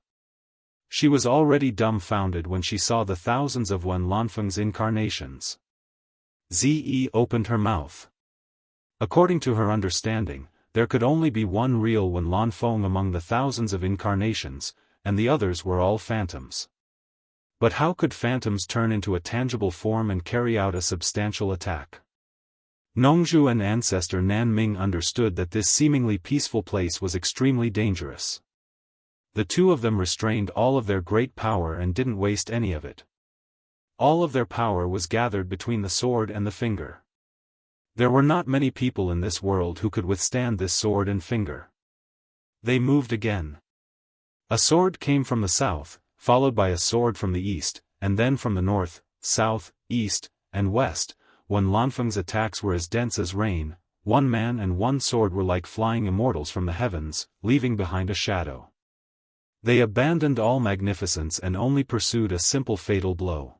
She was already dumbfounded when she saw the thousands of Wen Lanfeng's incarnations. Ze opened her mouth. According to her understanding, there could only be one real Wen Lanfeng among the thousands of incarnations, and the others were all phantoms. But how could phantoms turn into a tangible form and carry out a substantial attack? Nongzhu and ancestor Nanming understood that this seemingly peaceful place was extremely dangerous. The two of them restrained all of their great power and didn't waste any of it. All of their power was gathered between the sword and the finger. There were not many people in this world who could withstand this sword and finger. They moved again. A sword came from the south, followed by a sword from the east, and then from the north, south, east, and west. When Lanfeng's attacks were as dense as rain, one man and one sword were like flying immortals from the heavens, leaving behind a shadow. They abandoned all magnificence and only pursued a simple fatal blow.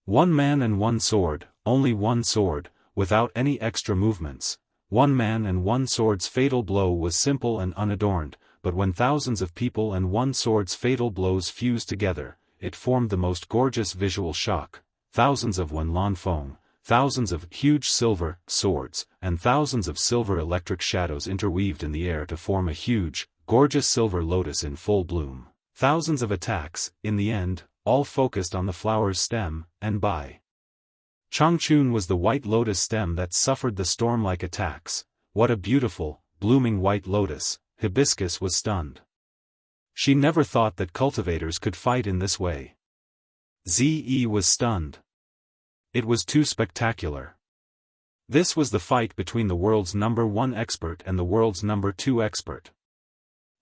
One man and one sword, only one sword, without any extra movements. One man and one sword's fatal blow was simple and unadorned, but when thousands of people and one sword's fatal blows fused together, it formed the most gorgeous visual shock. Thousands of Wen Lanfeng, thousands of huge silver swords, and thousands of silver electric shadows interweaved in the air to form a huge, gorgeous silver lotus in full bloom. Thousands of attacks, in the end, all focused on the flower's stem, and Bai Changchun was the white lotus stem that suffered the storm-like attacks. What a beautiful, blooming white lotus! Hibiscus was stunned. She never thought that cultivators could fight in this way. Ze was stunned. It was too spectacular. This was the fight between the world's #1 expert and the world's #2 expert.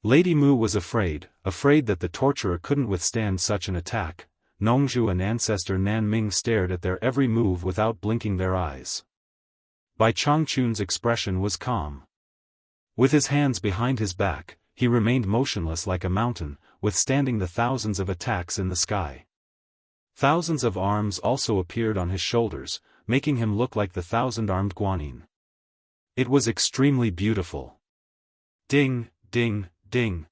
Lady Mu was afraid that the torturer couldn't withstand such an attack. Nongzhu and ancestor Nan Ming stared at their every move without blinking their eyes. Bai Changchun's expression was calm. With his hands behind his back, he remained motionless like a mountain, withstanding the thousands of attacks in the sky. Thousands of arms also appeared on his shoulders, making him look like the 1,000-armed Guanyin. It was extremely beautiful. Ding, ding, ding.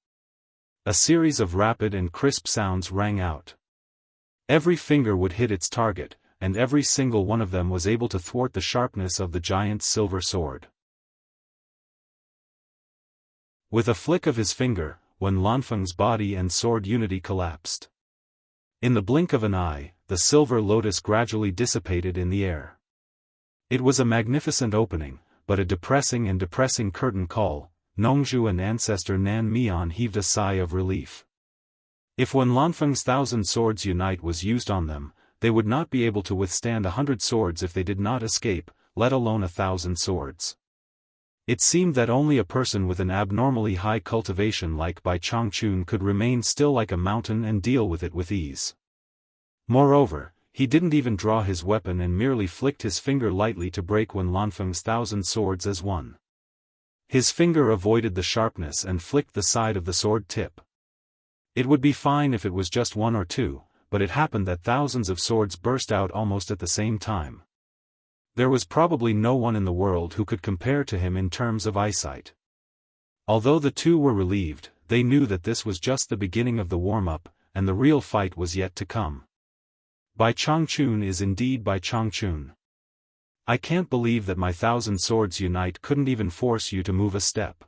A series of rapid and crisp sounds rang out. Every finger would hit its target, and every single one of them was able to thwart the sharpness of the giant's silver sword. With a flick of his finger, Wen Lanfeng's body and sword unity collapsed. In the blink of an eye, the silver lotus gradually dissipated in the air. It was a magnificent opening, but a depressing curtain call. Nongzhu and ancestor Nan Mian heaved a sigh of relief. If Wen Lanfeng's 1,000 swords unite was used on them, they would not be able to withstand 100 swords if they did not escape, let alone 1,000 swords. It seemed that only a person with an abnormally high cultivation like Bai Changchun could remain still like a mountain and deal with it with ease. Moreover, he didn't even draw his weapon and merely flicked his finger lightly to break Wen Lanfeng's 1,000 swords as one. His finger avoided the sharpness and flicked the side of the sword tip. It would be fine if it was just one or two, but it happened that thousands of swords burst out almost at the same time. There was probably no one in the world who could compare to him in terms of eyesight. Although the two were relieved, they knew that this was just the beginning of the warm-up, and the real fight was yet to come. Bai Changchun is indeed Bai Changchun. I can't believe that my 1,000 swords unite couldn't even force you to move a step.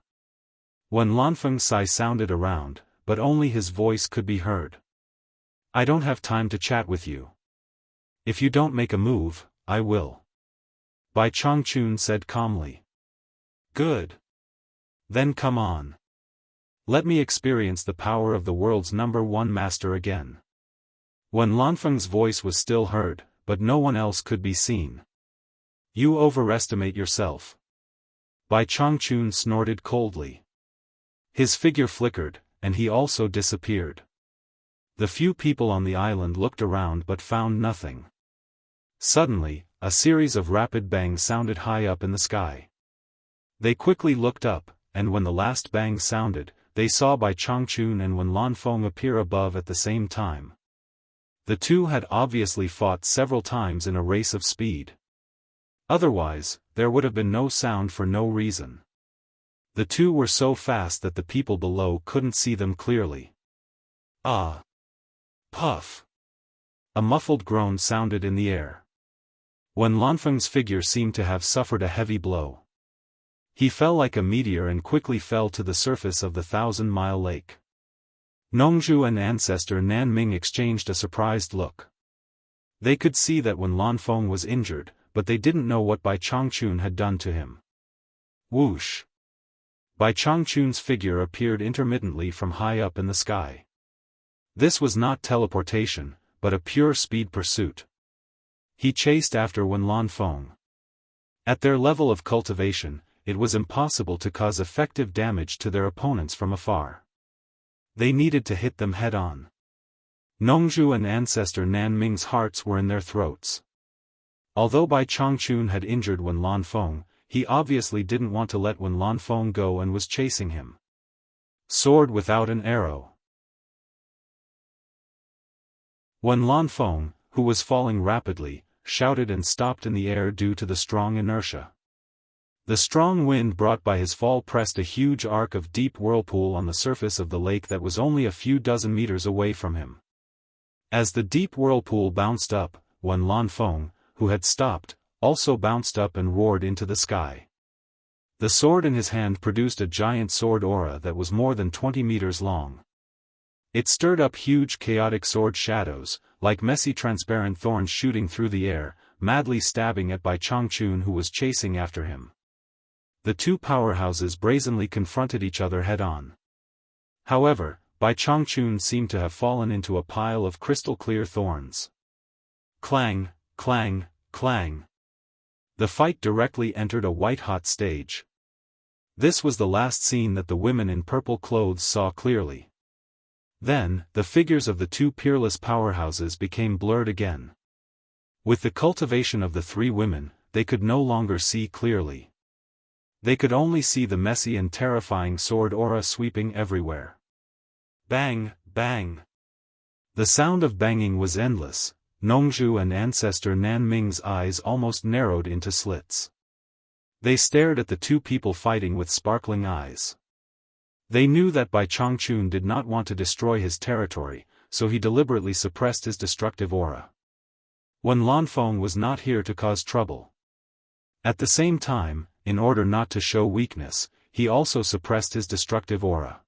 Wen Lanfeng's sigh sounded around, but only his voice could be heard. I don't have time to chat with you. If you don't make a move, I will. Bai Changchun said calmly. Good. Then come on. Let me experience the power of the world's #1 master again. Wen Lanfeng's voice was still heard, but no one else could be seen. You overestimate yourself. Bai Changchun snorted coldly. His figure flickered, and he also disappeared. The few people on the island looked around but found nothing. Suddenly, a series of rapid bangs sounded high up in the sky. They quickly looked up, and when the last bang sounded, they saw Bai Changchun and Wen Lanfeng appear above at the same time. The two had obviously fought several times in a race of speed. Otherwise, there would have been no sound for no reason. The two were so fast that the people below couldn't see them clearly. Ah! Puff! A muffled groan sounded in the air. Wen Lanfeng's figure seemed to have suffered a heavy blow. He fell like a meteor and quickly fell to the surface of the 1,000-mile lake. Nongzhu and ancestor Nan Ming exchanged a surprised look. They could see that Wen Lanfeng was injured, but they didn't know what Bai Changchun had done to him. Whoosh! Bai Changchun's figure appeared intermittently from high up in the sky. This was not teleportation, but a pure speed pursuit. He chased after Wen Lanfeng. At their level of cultivation, it was impossible to cause effective damage to their opponents from afar. They needed to hit them head-on. Nongzhu and ancestor Nan Ming's hearts were in their throats. Although Bai Changchun had injured Wen Lanfeng, he obviously didn't want to let Wen Lanfeng go and was chasing him. Sword without an arrow. Wen Lanfeng, who was falling rapidly, shouted and stopped in the air due to the strong inertia. The strong wind brought by his fall pressed a huge arc of deep whirlpool on the surface of the lake that was only a few dozen meters away from him. As the deep whirlpool bounced up, Wen Lanfeng, who had stopped, also bounced up and roared into the sky. The sword in his hand produced a giant sword aura that was more than 20 meters long. It stirred up huge chaotic sword shadows, like messy transparent thorns shooting through the air, madly stabbing at Bai Changchun, who was chasing after him. The two powerhouses brazenly confronted each other head-on. However, Bai Changchun seemed to have fallen into a pile of crystal-clear thorns. Clang, clang, clang. The fight directly entered a white-hot stage. This was the last scene that the women in purple clothes saw clearly. Then, the figures of the two peerless powerhouses became blurred again. With the cultivation of the three women, they could no longer see clearly. They could only see the messy and terrifying sword aura sweeping everywhere. Bang, bang. The sound of banging was endless. Nongzhu and ancestor Nanming's eyes almost narrowed into slits. They stared at the two people fighting with sparkling eyes. They knew that Bai Changchun did not want to destroy his territory, so he deliberately suppressed his destructive aura. Wen Lanfeng was not here to cause trouble. At the same time, in order not to show weakness, he also suppressed his destructive aura.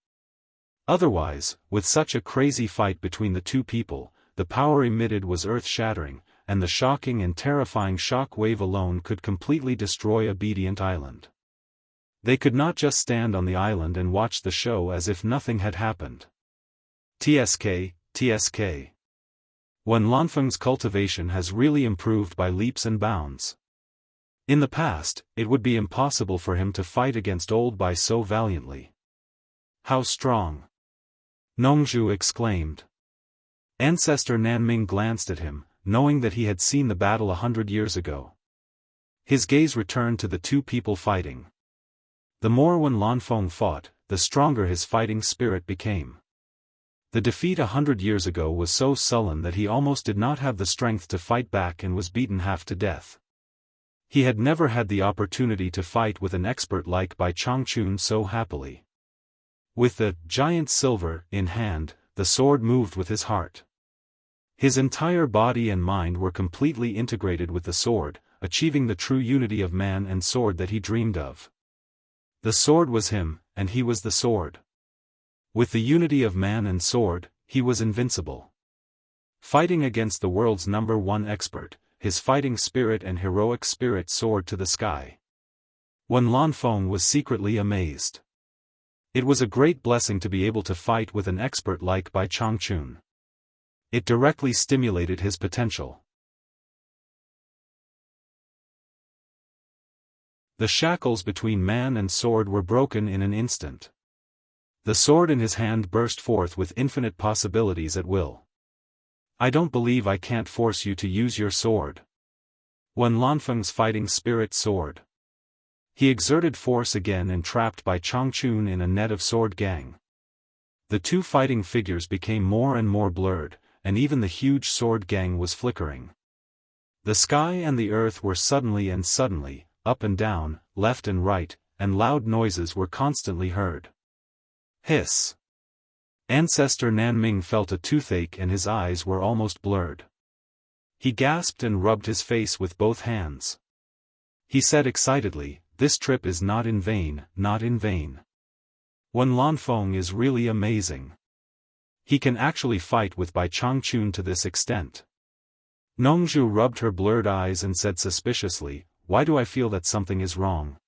Otherwise, with such a crazy fight between the two people, the power emitted was earth-shattering, and the shocking and terrifying shock wave alone could completely destroy Obedient Island. They could not just stand on the island and watch the show as if nothing had happened. TSK, TSK. Wen Lanfeng's cultivation has really improved by leaps and bounds. In the past, it would be impossible for him to fight against old Bai so valiantly. How strong! Nongzhu exclaimed. Ancestor Nanming glanced at him, knowing that he had seen the battle 100 years ago. His gaze returned to the two people fighting. The more Wen Lanfeng fought, the stronger his fighting spirit became. The defeat 100 years ago was so sullen that he almost did not have the strength to fight back and was beaten half to death. He had never had the opportunity to fight with an expert like Bai Changchun so happily. With the giant silver in hand, the sword moved with his heart. His entire body and mind were completely integrated with the sword, achieving the true unity of man and sword that he dreamed of. The sword was him, and he was the sword. With the unity of man and sword, he was invincible. Fighting against the world's #1 expert, his fighting spirit and heroic spirit soared to the sky. Wen Lanfeng was secretly amazed. It was a great blessing to be able to fight with an expert like Bai Changchun. It directly stimulated his potential. The shackles between man and sword were broken in an instant. The sword in his hand burst forth with infinite possibilities at will. I don't believe I can't force you to use your sword. Wen Lanfeng's fighting spirit soared. He exerted force again and trapped Bai Changchun in a net of sword gang. The two fighting figures became more and more blurred, and even the huge sword gang was flickering. The sky and the earth were suddenly, up and down, left and right, and loud noises were constantly heard. Hiss! Ancestor Nanming felt a toothache and his eyes were almost blurred. He gasped and rubbed his face with both hands. He said excitedly, "This trip is not in vain, not in vain. Wen Lanfeng is really amazing. He can actually fight with Bai Changchun to this extent." Nongzhu rubbed her blurred eyes and said suspiciously, "Why do I feel that something is wrong?"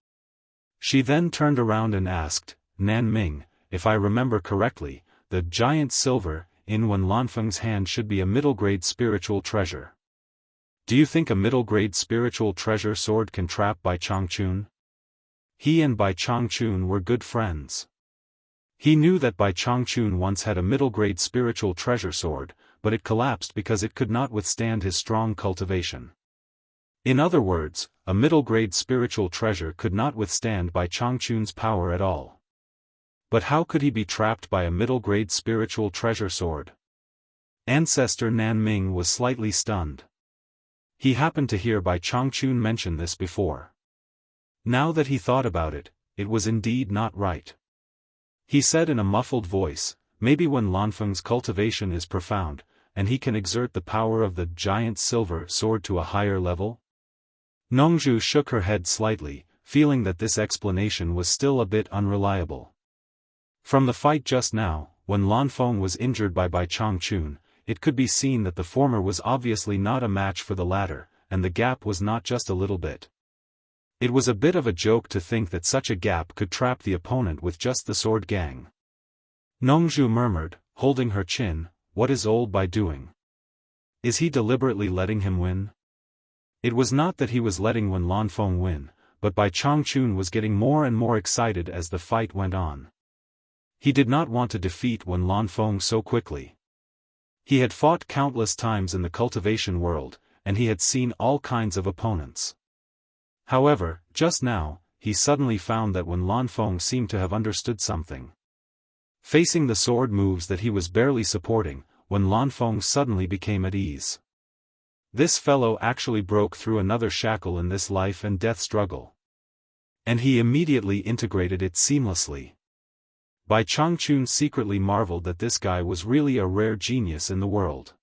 She then turned around and asked, "Nanming, if I remember correctly, the giant silver in Wen Lanfeng's hand should be a middle-grade spiritual treasure. Do you think a middle-grade spiritual treasure sword can trap Bai Changchun?" He and Bai Changchun were good friends. He knew that Bai Changchun once had a middle-grade spiritual treasure sword, but it collapsed because it could not withstand his strong cultivation. In other words, a middle-grade spiritual treasure could not withstand Bai Changchun's power at all. But how could he be trapped by a middle-grade spiritual treasure sword? Ancestor Nanming was slightly stunned. He happened to hear Bai Changchun mention this before. Now that he thought about it, it was indeed not right. He said in a muffled voice, maybe when Lanfeng's cultivation is profound, and he can exert the power of the giant silver sword to a higher level? Nongzhu shook her head slightly, feeling that this explanation was still a bit unreliable. From the fight just now, when Lanfeng was injured by Bai Changchun, it could be seen that the former was obviously not a match for the latter, and the gap was not just a little bit. It was a bit of a joke to think that such a gap could trap the opponent with just the sword gang. Nongzhu murmured, holding her chin, "What is old Bai doing? Is he deliberately letting him win?" It was not that he was letting Wen Lanfeng win, but Bai Changchun was getting more and more excited as the fight went on. He did not want to defeat Wen Lanfeng so quickly. He had fought countless times in the cultivation world, and he had seen all kinds of opponents. However, just now, he suddenly found that Wen Lanfeng seemed to have understood something. Facing the sword moves that he was barely supporting, Wen Lanfeng suddenly became at ease. This fellow actually broke through another shackle in this life and death struggle. And he immediately integrated it seamlessly. Bai Changchun secretly marveled that this guy was really a rare genius in the world.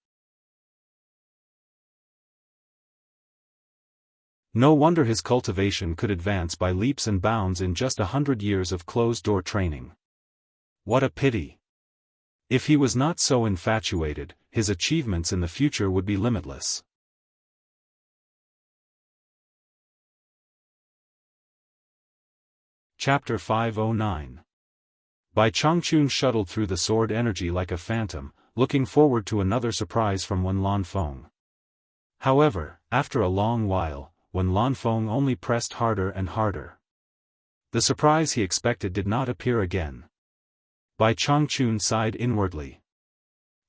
No wonder his cultivation could advance by leaps and bounds in just 100 years of closed-door training. What a pity! If he was not so infatuated, his achievements in the future would be limitless. Chapter 509. Bai Changchun shuttled through the sword energy like a phantom, looking forward to another surprise from Wen Lanfeng. However, after a long while, Wen Lanfeng only pressed harder and harder. The surprise he expected did not appear again. Bai Changchun sighed inwardly.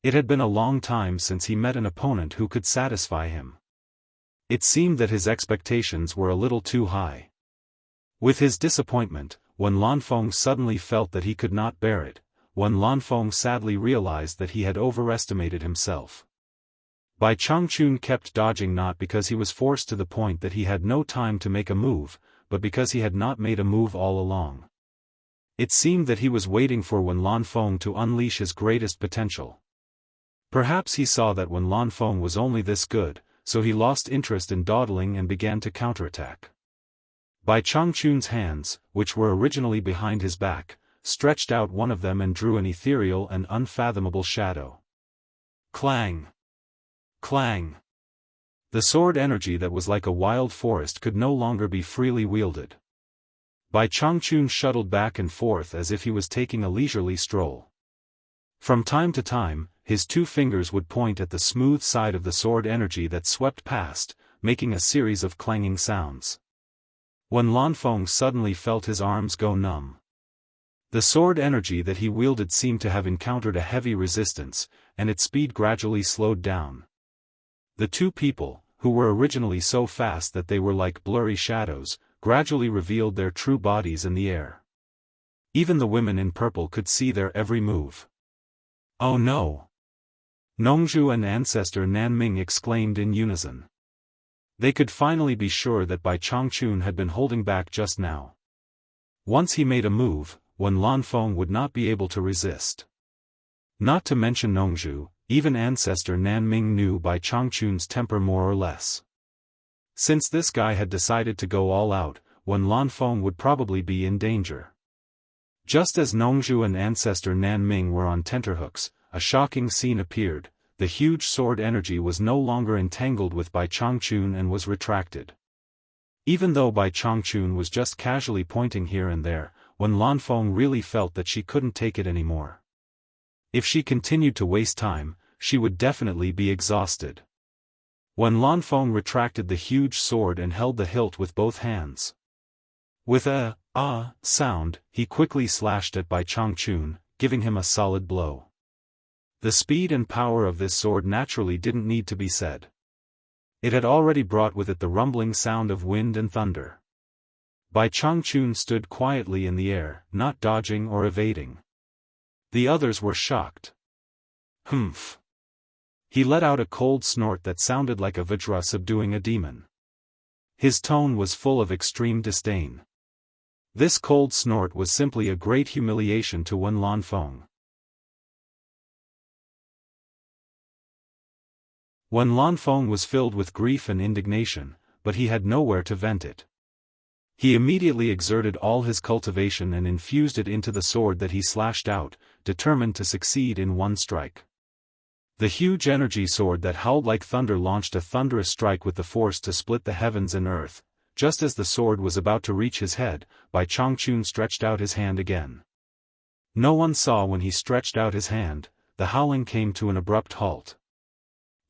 It had been a long time since he met an opponent who could satisfy him. It seemed that his expectations were a little too high. With his disappointment, Wen Lanfeng suddenly felt that he could not bear it. Wen Lanfeng sadly realized that he had overestimated himself. Bai Changchun kept dodging not because he was forced to the point that he had no time to make a move, but because he had not made a move all along. It seemed that he was waiting for Wen Lanfeng to unleash his greatest potential. Perhaps he saw that Wen Lanfeng was only this good, so he lost interest in dawdling and began to counterattack. Bai Changchun's hands, which were originally behind his back, stretched out one of them and drew an ethereal and unfathomable shadow. Clang! Clang! The sword energy that was like a wild forest could no longer be freely wielded. Bai Changchun shuttled back and forth as if he was taking a leisurely stroll. From time to time, his two fingers would point at the smooth side of the sword energy that swept past, making a series of clanging sounds. Wen Lanfeng suddenly felt his arms go numb. The sword energy that he wielded seemed to have encountered a heavy resistance, and its speed gradually slowed down. The two people, who were originally so fast that they were like blurry shadows, gradually revealed their true bodies in the air. Even the women in purple could see their every move. "Oh no!" Nongzhu and Ancestor Nanming exclaimed in unison. They could finally be sure that Bai Changchun had been holding back just now. Once he made a move, Wen Lanfeng would not be able to resist. Not to mention Nongzhu, even Ancestor Nanming knew Bai Changchun's temper more or less. Since this guy had decided to go all out, Wen Lanfeng would probably be in danger. Just as Nongzhu and Ancestor Nanming were on tenterhooks, a shocking scene appeared. The huge sword energy was no longer entangled with Bai Changchun and was retracted. Even though Bai Changchun was just casually pointing here and there, Wen Lanfeng really felt that she couldn't take it anymore. If she continued to waste time, she would definitely be exhausted. Wen Lanfeng retracted the huge sword and held the hilt with both hands. With a sound, he quickly slashed at Bai Changchun, giving him a solid blow. The speed and power of this sword naturally didn't need to be said. It had already brought with it the rumbling sound of wind and thunder. Bai Changchun stood quietly in the air, not dodging or evading. The others were shocked. Humph! He let out a cold snort that sounded like a vajra subduing a demon. His tone was full of extreme disdain. This cold snort was simply a great humiliation to Wen Lanfeng. Wen Lanfeng was filled with grief and indignation, but he had nowhere to vent it. He immediately exerted all his cultivation and infused it into the sword that he slashed out, determined to succeed in one strike. The huge energy sword that howled like thunder launched a thunderous strike with the force to split the heavens and earth. Just as the sword was about to reach his head, Bai Changchun stretched out his hand again. No one saw when he stretched out his hand, the howling came to an abrupt halt.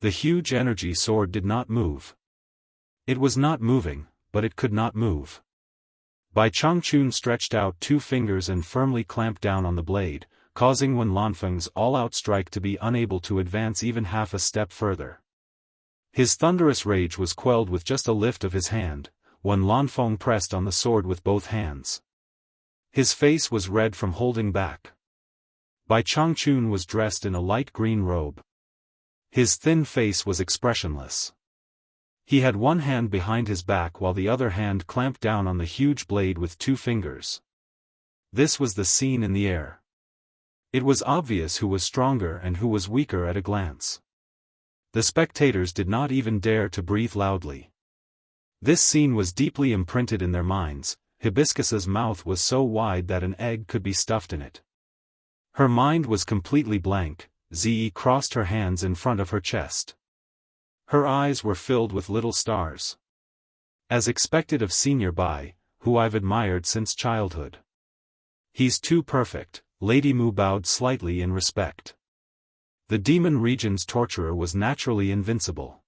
The huge energy sword did not move. It was not moving, but it could not move. Bai Changchun stretched out 2 fingers and firmly clamped down on the blade, causing Wen Lanfeng's all-out strike to be unable to advance even half a step further. His thunderous rage was quelled with just a lift of his hand. Wen Lanfeng pressed on the sword with both hands. His face was red from holding back. Bai Changchun was dressed in a light green robe. His thin face was expressionless. He had one hand behind his back while the other hand clamped down on the huge blade with 2 fingers. This was the scene in the air. It was obvious who was stronger and who was weaker at a glance. The spectators did not even dare to breathe loudly. This scene was deeply imprinted in their minds. Hibiscus's mouth was so wide that an egg could be stuffed in it. Her mind was completely blank. Zi crossed her hands in front of her chest. Her eyes were filled with little stars. As expected of Senior Bai, who I've admired since childhood. He's too perfect. Lady Mu bowed slightly in respect. The demon region's torturer was naturally invincible.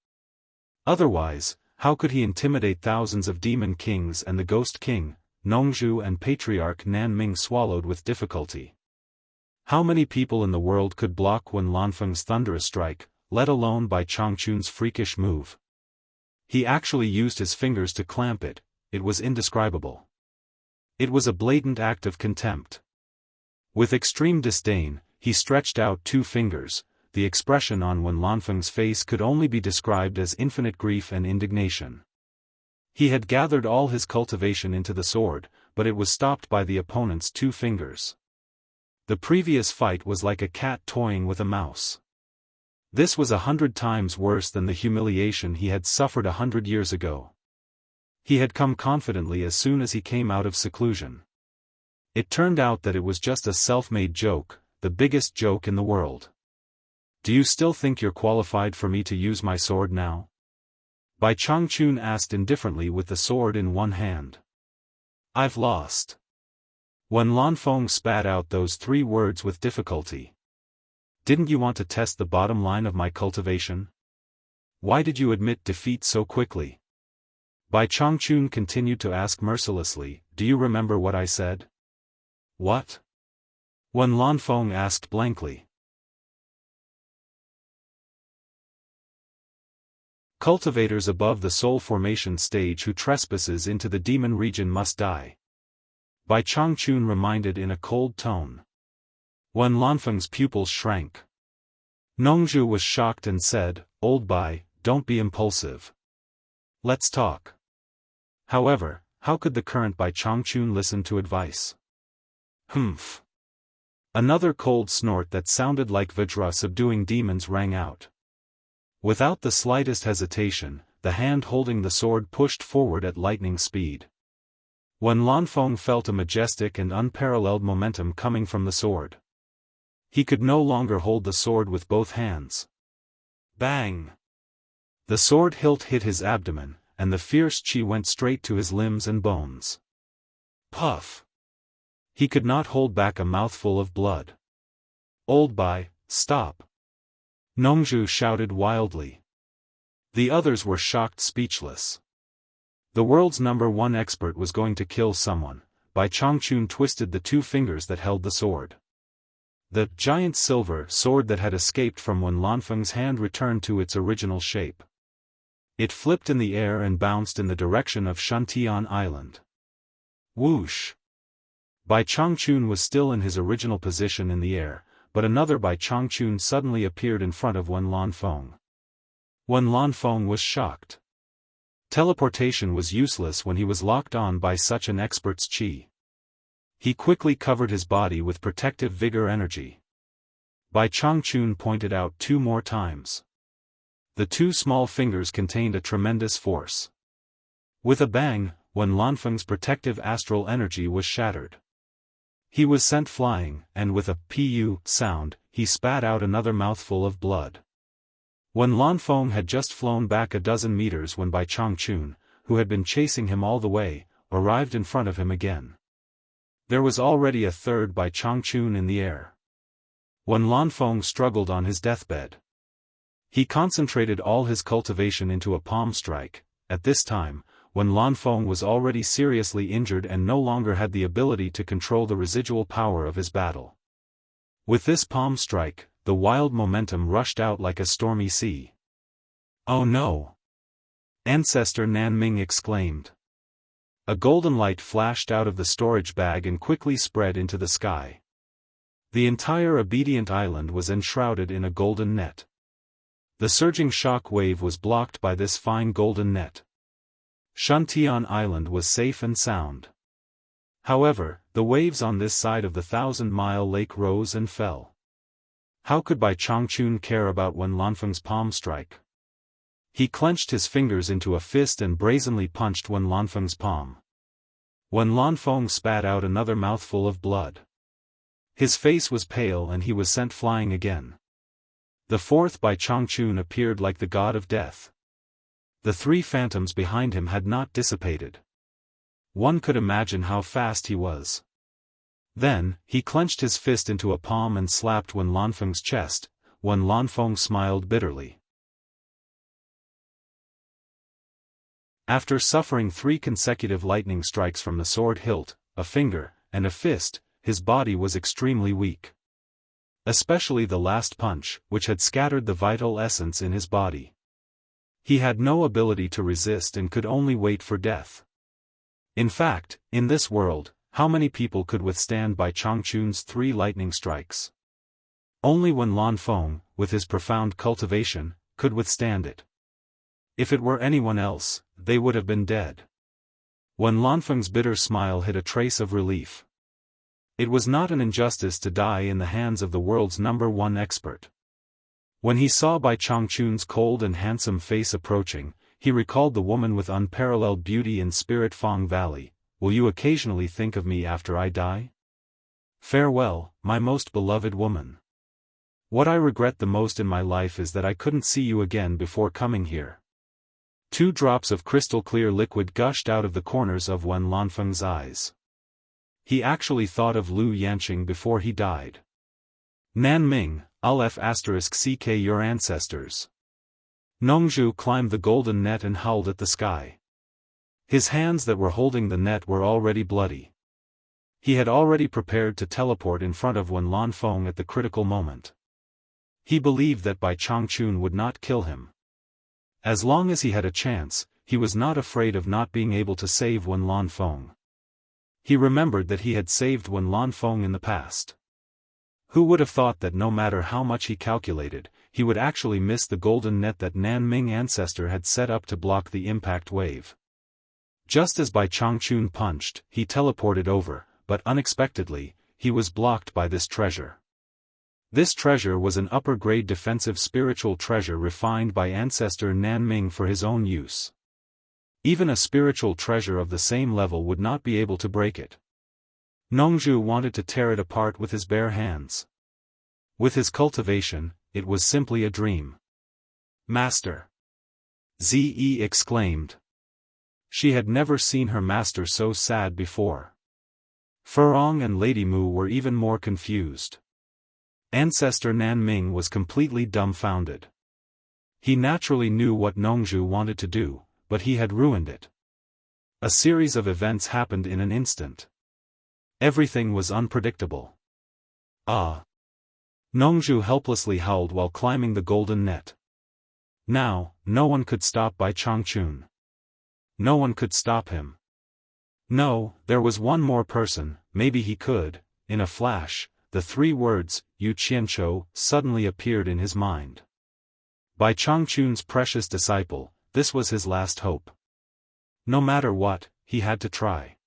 Otherwise, how could he intimidate thousands of demon kings and the ghost king, Nongzhu and patriarch Nanming swallowed with difficulty? How many people in the world could block Wen Lanfeng's thunderous strike, let alone Bai Changchun's freakish move? He actually used his fingers to clamp it. It was indescribable. It was a blatant act of contempt. With extreme disdain, he stretched out 2 fingers. The expression on Wen Lanfeng's face could only be described as infinite grief and indignation. He had gathered all his cultivation into the sword, but it was stopped by the opponent's 2 fingers. The previous fight was like a cat toying with a mouse. This was 100 times worse than the humiliation he had suffered 100 years ago. He had come confidently as soon as he came out of seclusion. It turned out that it was just a self-made joke, the biggest joke in the world. Do you still think you're qualified for me to use my sword now? Bai Changchun asked indifferently with the sword in one hand. I've lost. Wen Lanfeng spat out those 3 words with difficulty. Didn't you want to test the bottom line of my cultivation? Why did you admit defeat so quickly? Bai Changchun continued to ask mercilessly, do you remember what I said? What? Wen Lanfeng asked blankly. Cultivators above the soul formation stage who trespasses into the demon region must die. Bai Changchun reminded in a cold tone. Wen Lanfeng's pupils shrank. Nongzhu was shocked and said, Old Bai, don't be impulsive. Let's talk. However, how could the current Bai Changchun listen to advice? Humph. Another cold snort that sounded like vajra subduing demons rang out. Without the slightest hesitation, the hand holding the sword pushed forward at lightning speed. Wen Lanfeng felt a majestic and unparalleled momentum coming from the sword. He could no longer hold the sword with both hands. Bang! The sword hilt hit his abdomen, and the fierce qi went straight to his limbs and bones. Puff! He could not hold back a mouthful of blood. Old Bai, stop! Nongzhu shouted wildly. The others were shocked speechless. The world's #1 expert was going to kill someone. Bai Changchun twisted the 2 fingers that held the sword. The giant silver sword that had escaped from Wen Lanfeng's hand returned to its original shape. It flipped in the air and bounced in the direction of Shantian Island. Whoosh! Bai Changchun was still in his original position in the air, but another Bai Changchun suddenly appeared in front of Wen Lanfeng. Wen Lanfeng was shocked. Teleportation was useless when he was locked on by such an expert's qi. He quickly covered his body with protective vigor energy. Bai Changchun pointed out 2 more times. The 2 small fingers contained a tremendous force. With a bang, Wen Lanfeng's protective astral energy was shattered. He was sent flying, and with a pu sound, he spat out another mouthful of blood. Wen Lanfeng had just flown back a dozen meters when Bai Changchun, who had been chasing him all the way, arrived in front of him again. There was already a third Bai Changchun in the air. Wen Lanfeng struggled on his deathbed. He concentrated all his cultivation into a palm strike. At this time, Wen Lanfeng was already seriously injured and no longer had the ability to control the residual power of his battle. With this palm strike, the wild momentum rushed out like a stormy sea. "Oh no!" Ancestor Nanming exclaimed. A golden light flashed out of the storage bag and quickly spread into the sky. The entire obedient island was enshrouded in a golden net. The surging shock wave was blocked by this fine golden net. Shuntian Island was safe and sound. However, the waves on this side of the 1,000-mile lake rose and fell. How could Bai Changchun care about Wen Lanfeng's palm strike? He clenched his fingers into a fist and brazenly punched Wen Lanfeng's palm. Wen Lanfeng spat out another mouthful of blood. His face was pale and he was sent flying again. The 4th Bai Changchun appeared like the god of death. The 3 phantoms behind him had not dissipated. One could imagine how fast he was. Then, he clenched his fist into a palm and slapped Wen Lanfeng's chest. Wen Lanfeng smiled bitterly. After suffering 3 consecutive lightning strikes from the sword hilt, a finger, and a fist, his body was extremely weak. Especially the last punch, which had scattered the vital essence in his body. He had no ability to resist and could only wait for death. In fact, in this world, how many people could withstand Bai Changchun's 3 lightning strikes? Only Wen Lanfeng, with his profound cultivation, could withstand it. If it were anyone else, they would have been dead. Wen Lanfeng's bitter smile hid a trace of relief. It was not an injustice to die in the hands of the world's #1 expert. When he saw Bai Changchun's cold and handsome face approaching, he recalled the woman with unparalleled beauty in Spirit Fong Valley. "Will you occasionally think of me after I die? Farewell, my most beloved woman. What I regret the most in my life is that I couldn't see you again before coming here." 2 drops of crystal-clear liquid gushed out of the corners of Wen Lanfeng's eyes. He actually thought of Lu Yanqing before he died. Nanming, **CK your ancestors. Nongzhu climbed the golden net and howled at the sky. His hands that were holding the net were already bloody. He had already prepared to teleport in front of Wen Lanfeng at the critical moment. He believed that Bai Changchun would not kill him. As long as he had a chance, he was not afraid of not being able to save Wen Lanfeng. He remembered that he had saved Wen Lanfeng in the past. Who would have thought that no matter how much he calculated, he would actually miss the golden net that Nanming ancestor had set up to block the impact wave? Just as Bai Changchun punched, he teleported over, but unexpectedly, he was blocked by this treasure. This treasure was an upper-grade defensive spiritual treasure refined by ancestor Nanming for his own use. Even a spiritual treasure of the same level would not be able to break it. Nongzhu wanted to tear it apart with his bare hands. With his cultivation, it was simply a dream. "Master!" Ze exclaimed. She had never seen her master so sad before. Furong and Lady Mu were even more confused. Ancestor Nanming was completely dumbfounded. He naturally knew what Nongzhu wanted to do, but he had ruined it. A series of events happened in an instant. Everything was unpredictable. "Ah!" Nongzhu helplessly howled while climbing the golden net. Now, no one could stop Bai Changchun. No one could stop him. No, there was one more person, maybe he could. In a flash, the three words, Yu Qianqiu, suddenly appeared in his mind. By Changchun's precious disciple, this was his last hope. No matter what, he had to try.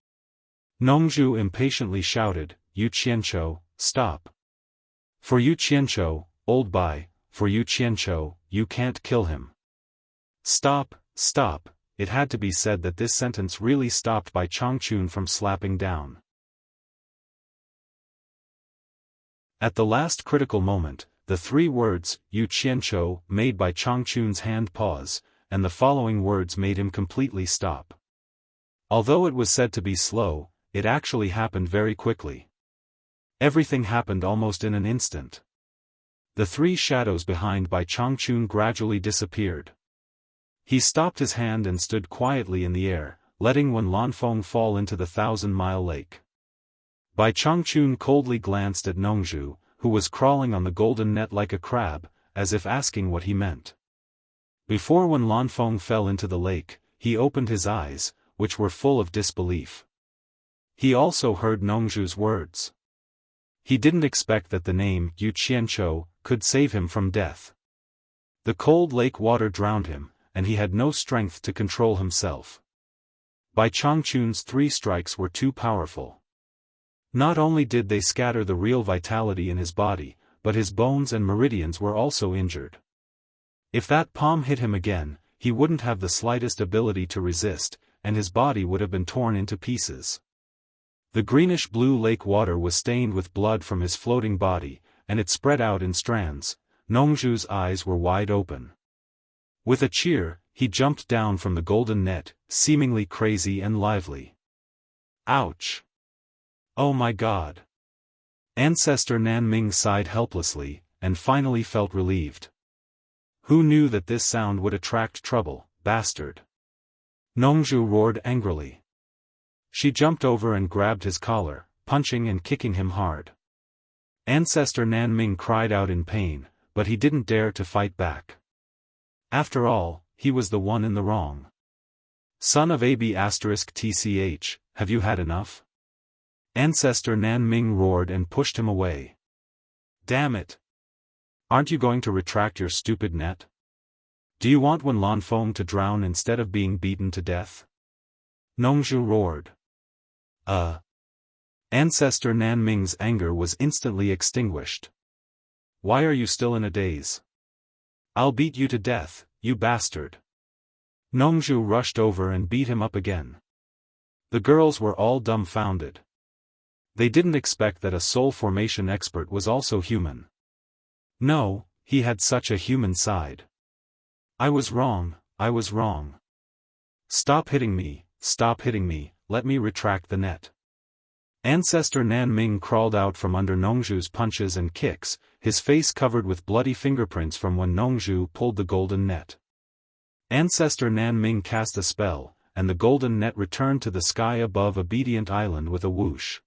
Nongzhu impatiently shouted, Yu Qianqiu, stop. For Yu Qianqiu, old Bai, for Yu Qianqiu, you can't kill him. Stop, stop. It had to be said that this sentence really stopped Bai Changchun from slapping down. At the last critical moment, the three words, Yu Qianqiu, made Bai Changchun's hand pause, and the following words made him completely stop. Although it was said to be slow, it actually happened very quickly. Everything happened almost in an instant. The three shadows behind Bai Changchun gradually disappeared. He stopped his hand and stood quietly in the air, letting Wen Lanfeng fall into the 1,000-mile lake. Bai Changchun coldly glanced at Nongzhu, who was crawling on the golden net like a crab, as if asking what he meant. Before Wen Lanfeng fell into the lake, he opened his eyes, which were full of disbelief. He also heard Nongzhu's words. He didn't expect that the name, Yu Qianqiu, could save him from death. The cold lake water drowned him, and he had no strength to control himself. Bai Changchun's three strikes were too powerful. Not only did they scatter the real vitality in his body, but his bones and meridians were also injured. If that palm hit him again, he wouldn't have the slightest ability to resist, and his body would have been torn into pieces. The greenish-blue lake water was stained with blood from his floating body, and it spread out in strands. Nongzhu's eyes were wide open. With a cheer, he jumped down from the golden net, seemingly crazy and lively. Ouch! Oh my God! Ancestor Nanming sighed helplessly, and finally felt relieved. Who knew that this sound would attract trouble, bastard? Nongzhu roared angrily. She jumped over and grabbed his collar, punching and kicking him hard. Ancestor Nanming cried out in pain, but he didn't dare to fight back. After all, he was the one in the wrong. Son of AB*TCH, have you had enough? Ancestor Nanming roared and pushed him away. Damn it! Aren't you going to retract your stupid net? Do you want Wen Lanfeng to drown instead of being beaten to death? Nongzhu roared. Ancestor Nanming's anger was instantly extinguished. Why are you still in a daze? I'll beat you to death, you bastard. Nongzhu rushed over and beat him up again. The girls were all dumbfounded. They didn't expect that a soul formation expert was also human. No, he had such a human side. I was wrong, I was wrong. Stop hitting me, let me retract the net. Ancestor Nanming crawled out from under Nongzhu's punches and kicks, his face covered with bloody fingerprints from when Nongzhu pulled the golden net. Ancestor Nanming cast a spell, and the golden net returned to the sky above Obedient Island with a whoosh.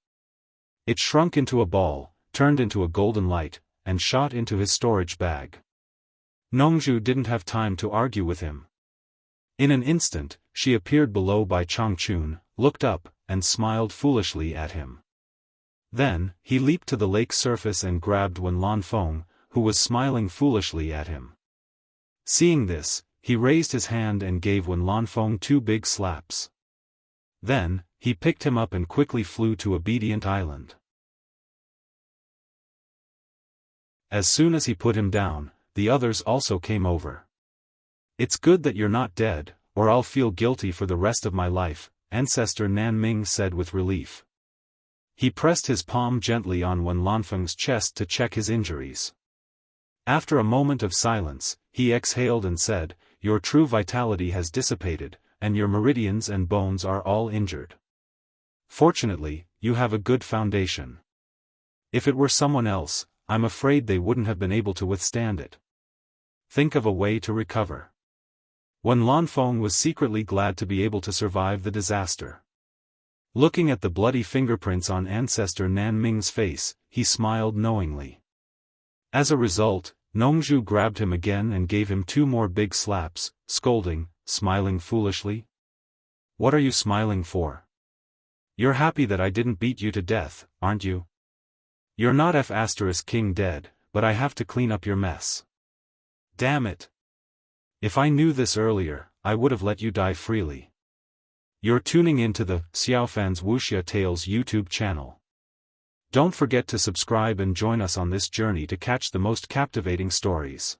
It shrunk into a ball, turned into a golden light, and shot into his storage bag. Nongzhu didn't have time to argue with him. In an instant, she appeared below Bai Changchun, looked up, and smiled foolishly at him. Then, he leaped to the lake's surface and grabbed Wen Lanfeng, who was smiling foolishly at him. Seeing this, he raised his hand and gave Wen Lanfeng 2 big slaps. Then, he picked him up and quickly flew to Obedient Island. As soon as he put him down, the others also came over. It's good that you're not dead, or I'll feel guilty for the rest of my life, Ancestor Nanming said with relief. He pressed his palm gently on Wen Lanfeng's chest to check his injuries. After a moment of silence, he exhaled and said, "Your true vitality has dissipated, and your meridians and bones are all injured. Fortunately, you have a good foundation. If it were someone else, I'm afraid they wouldn't have been able to withstand it. Think of a way to recover." Wen Lanfeng was secretly glad to be able to survive the disaster. Looking at the bloody fingerprints on Ancestor Nanming's face, he smiled knowingly. As a result, Nongzhu grabbed him again and gave him 2 more big slaps, scolding, smiling foolishly. "What are you smiling for? You're happy that I didn't beat you to death, aren't you?" You're not F***king dead, but I have to clean up your mess. Damn it. If I knew this earlier, I would have let you die freely. You're tuning into the Xiaofan's Wuxia Tales YouTube channel. Don't forget to subscribe and join us on this journey to catch the most captivating stories.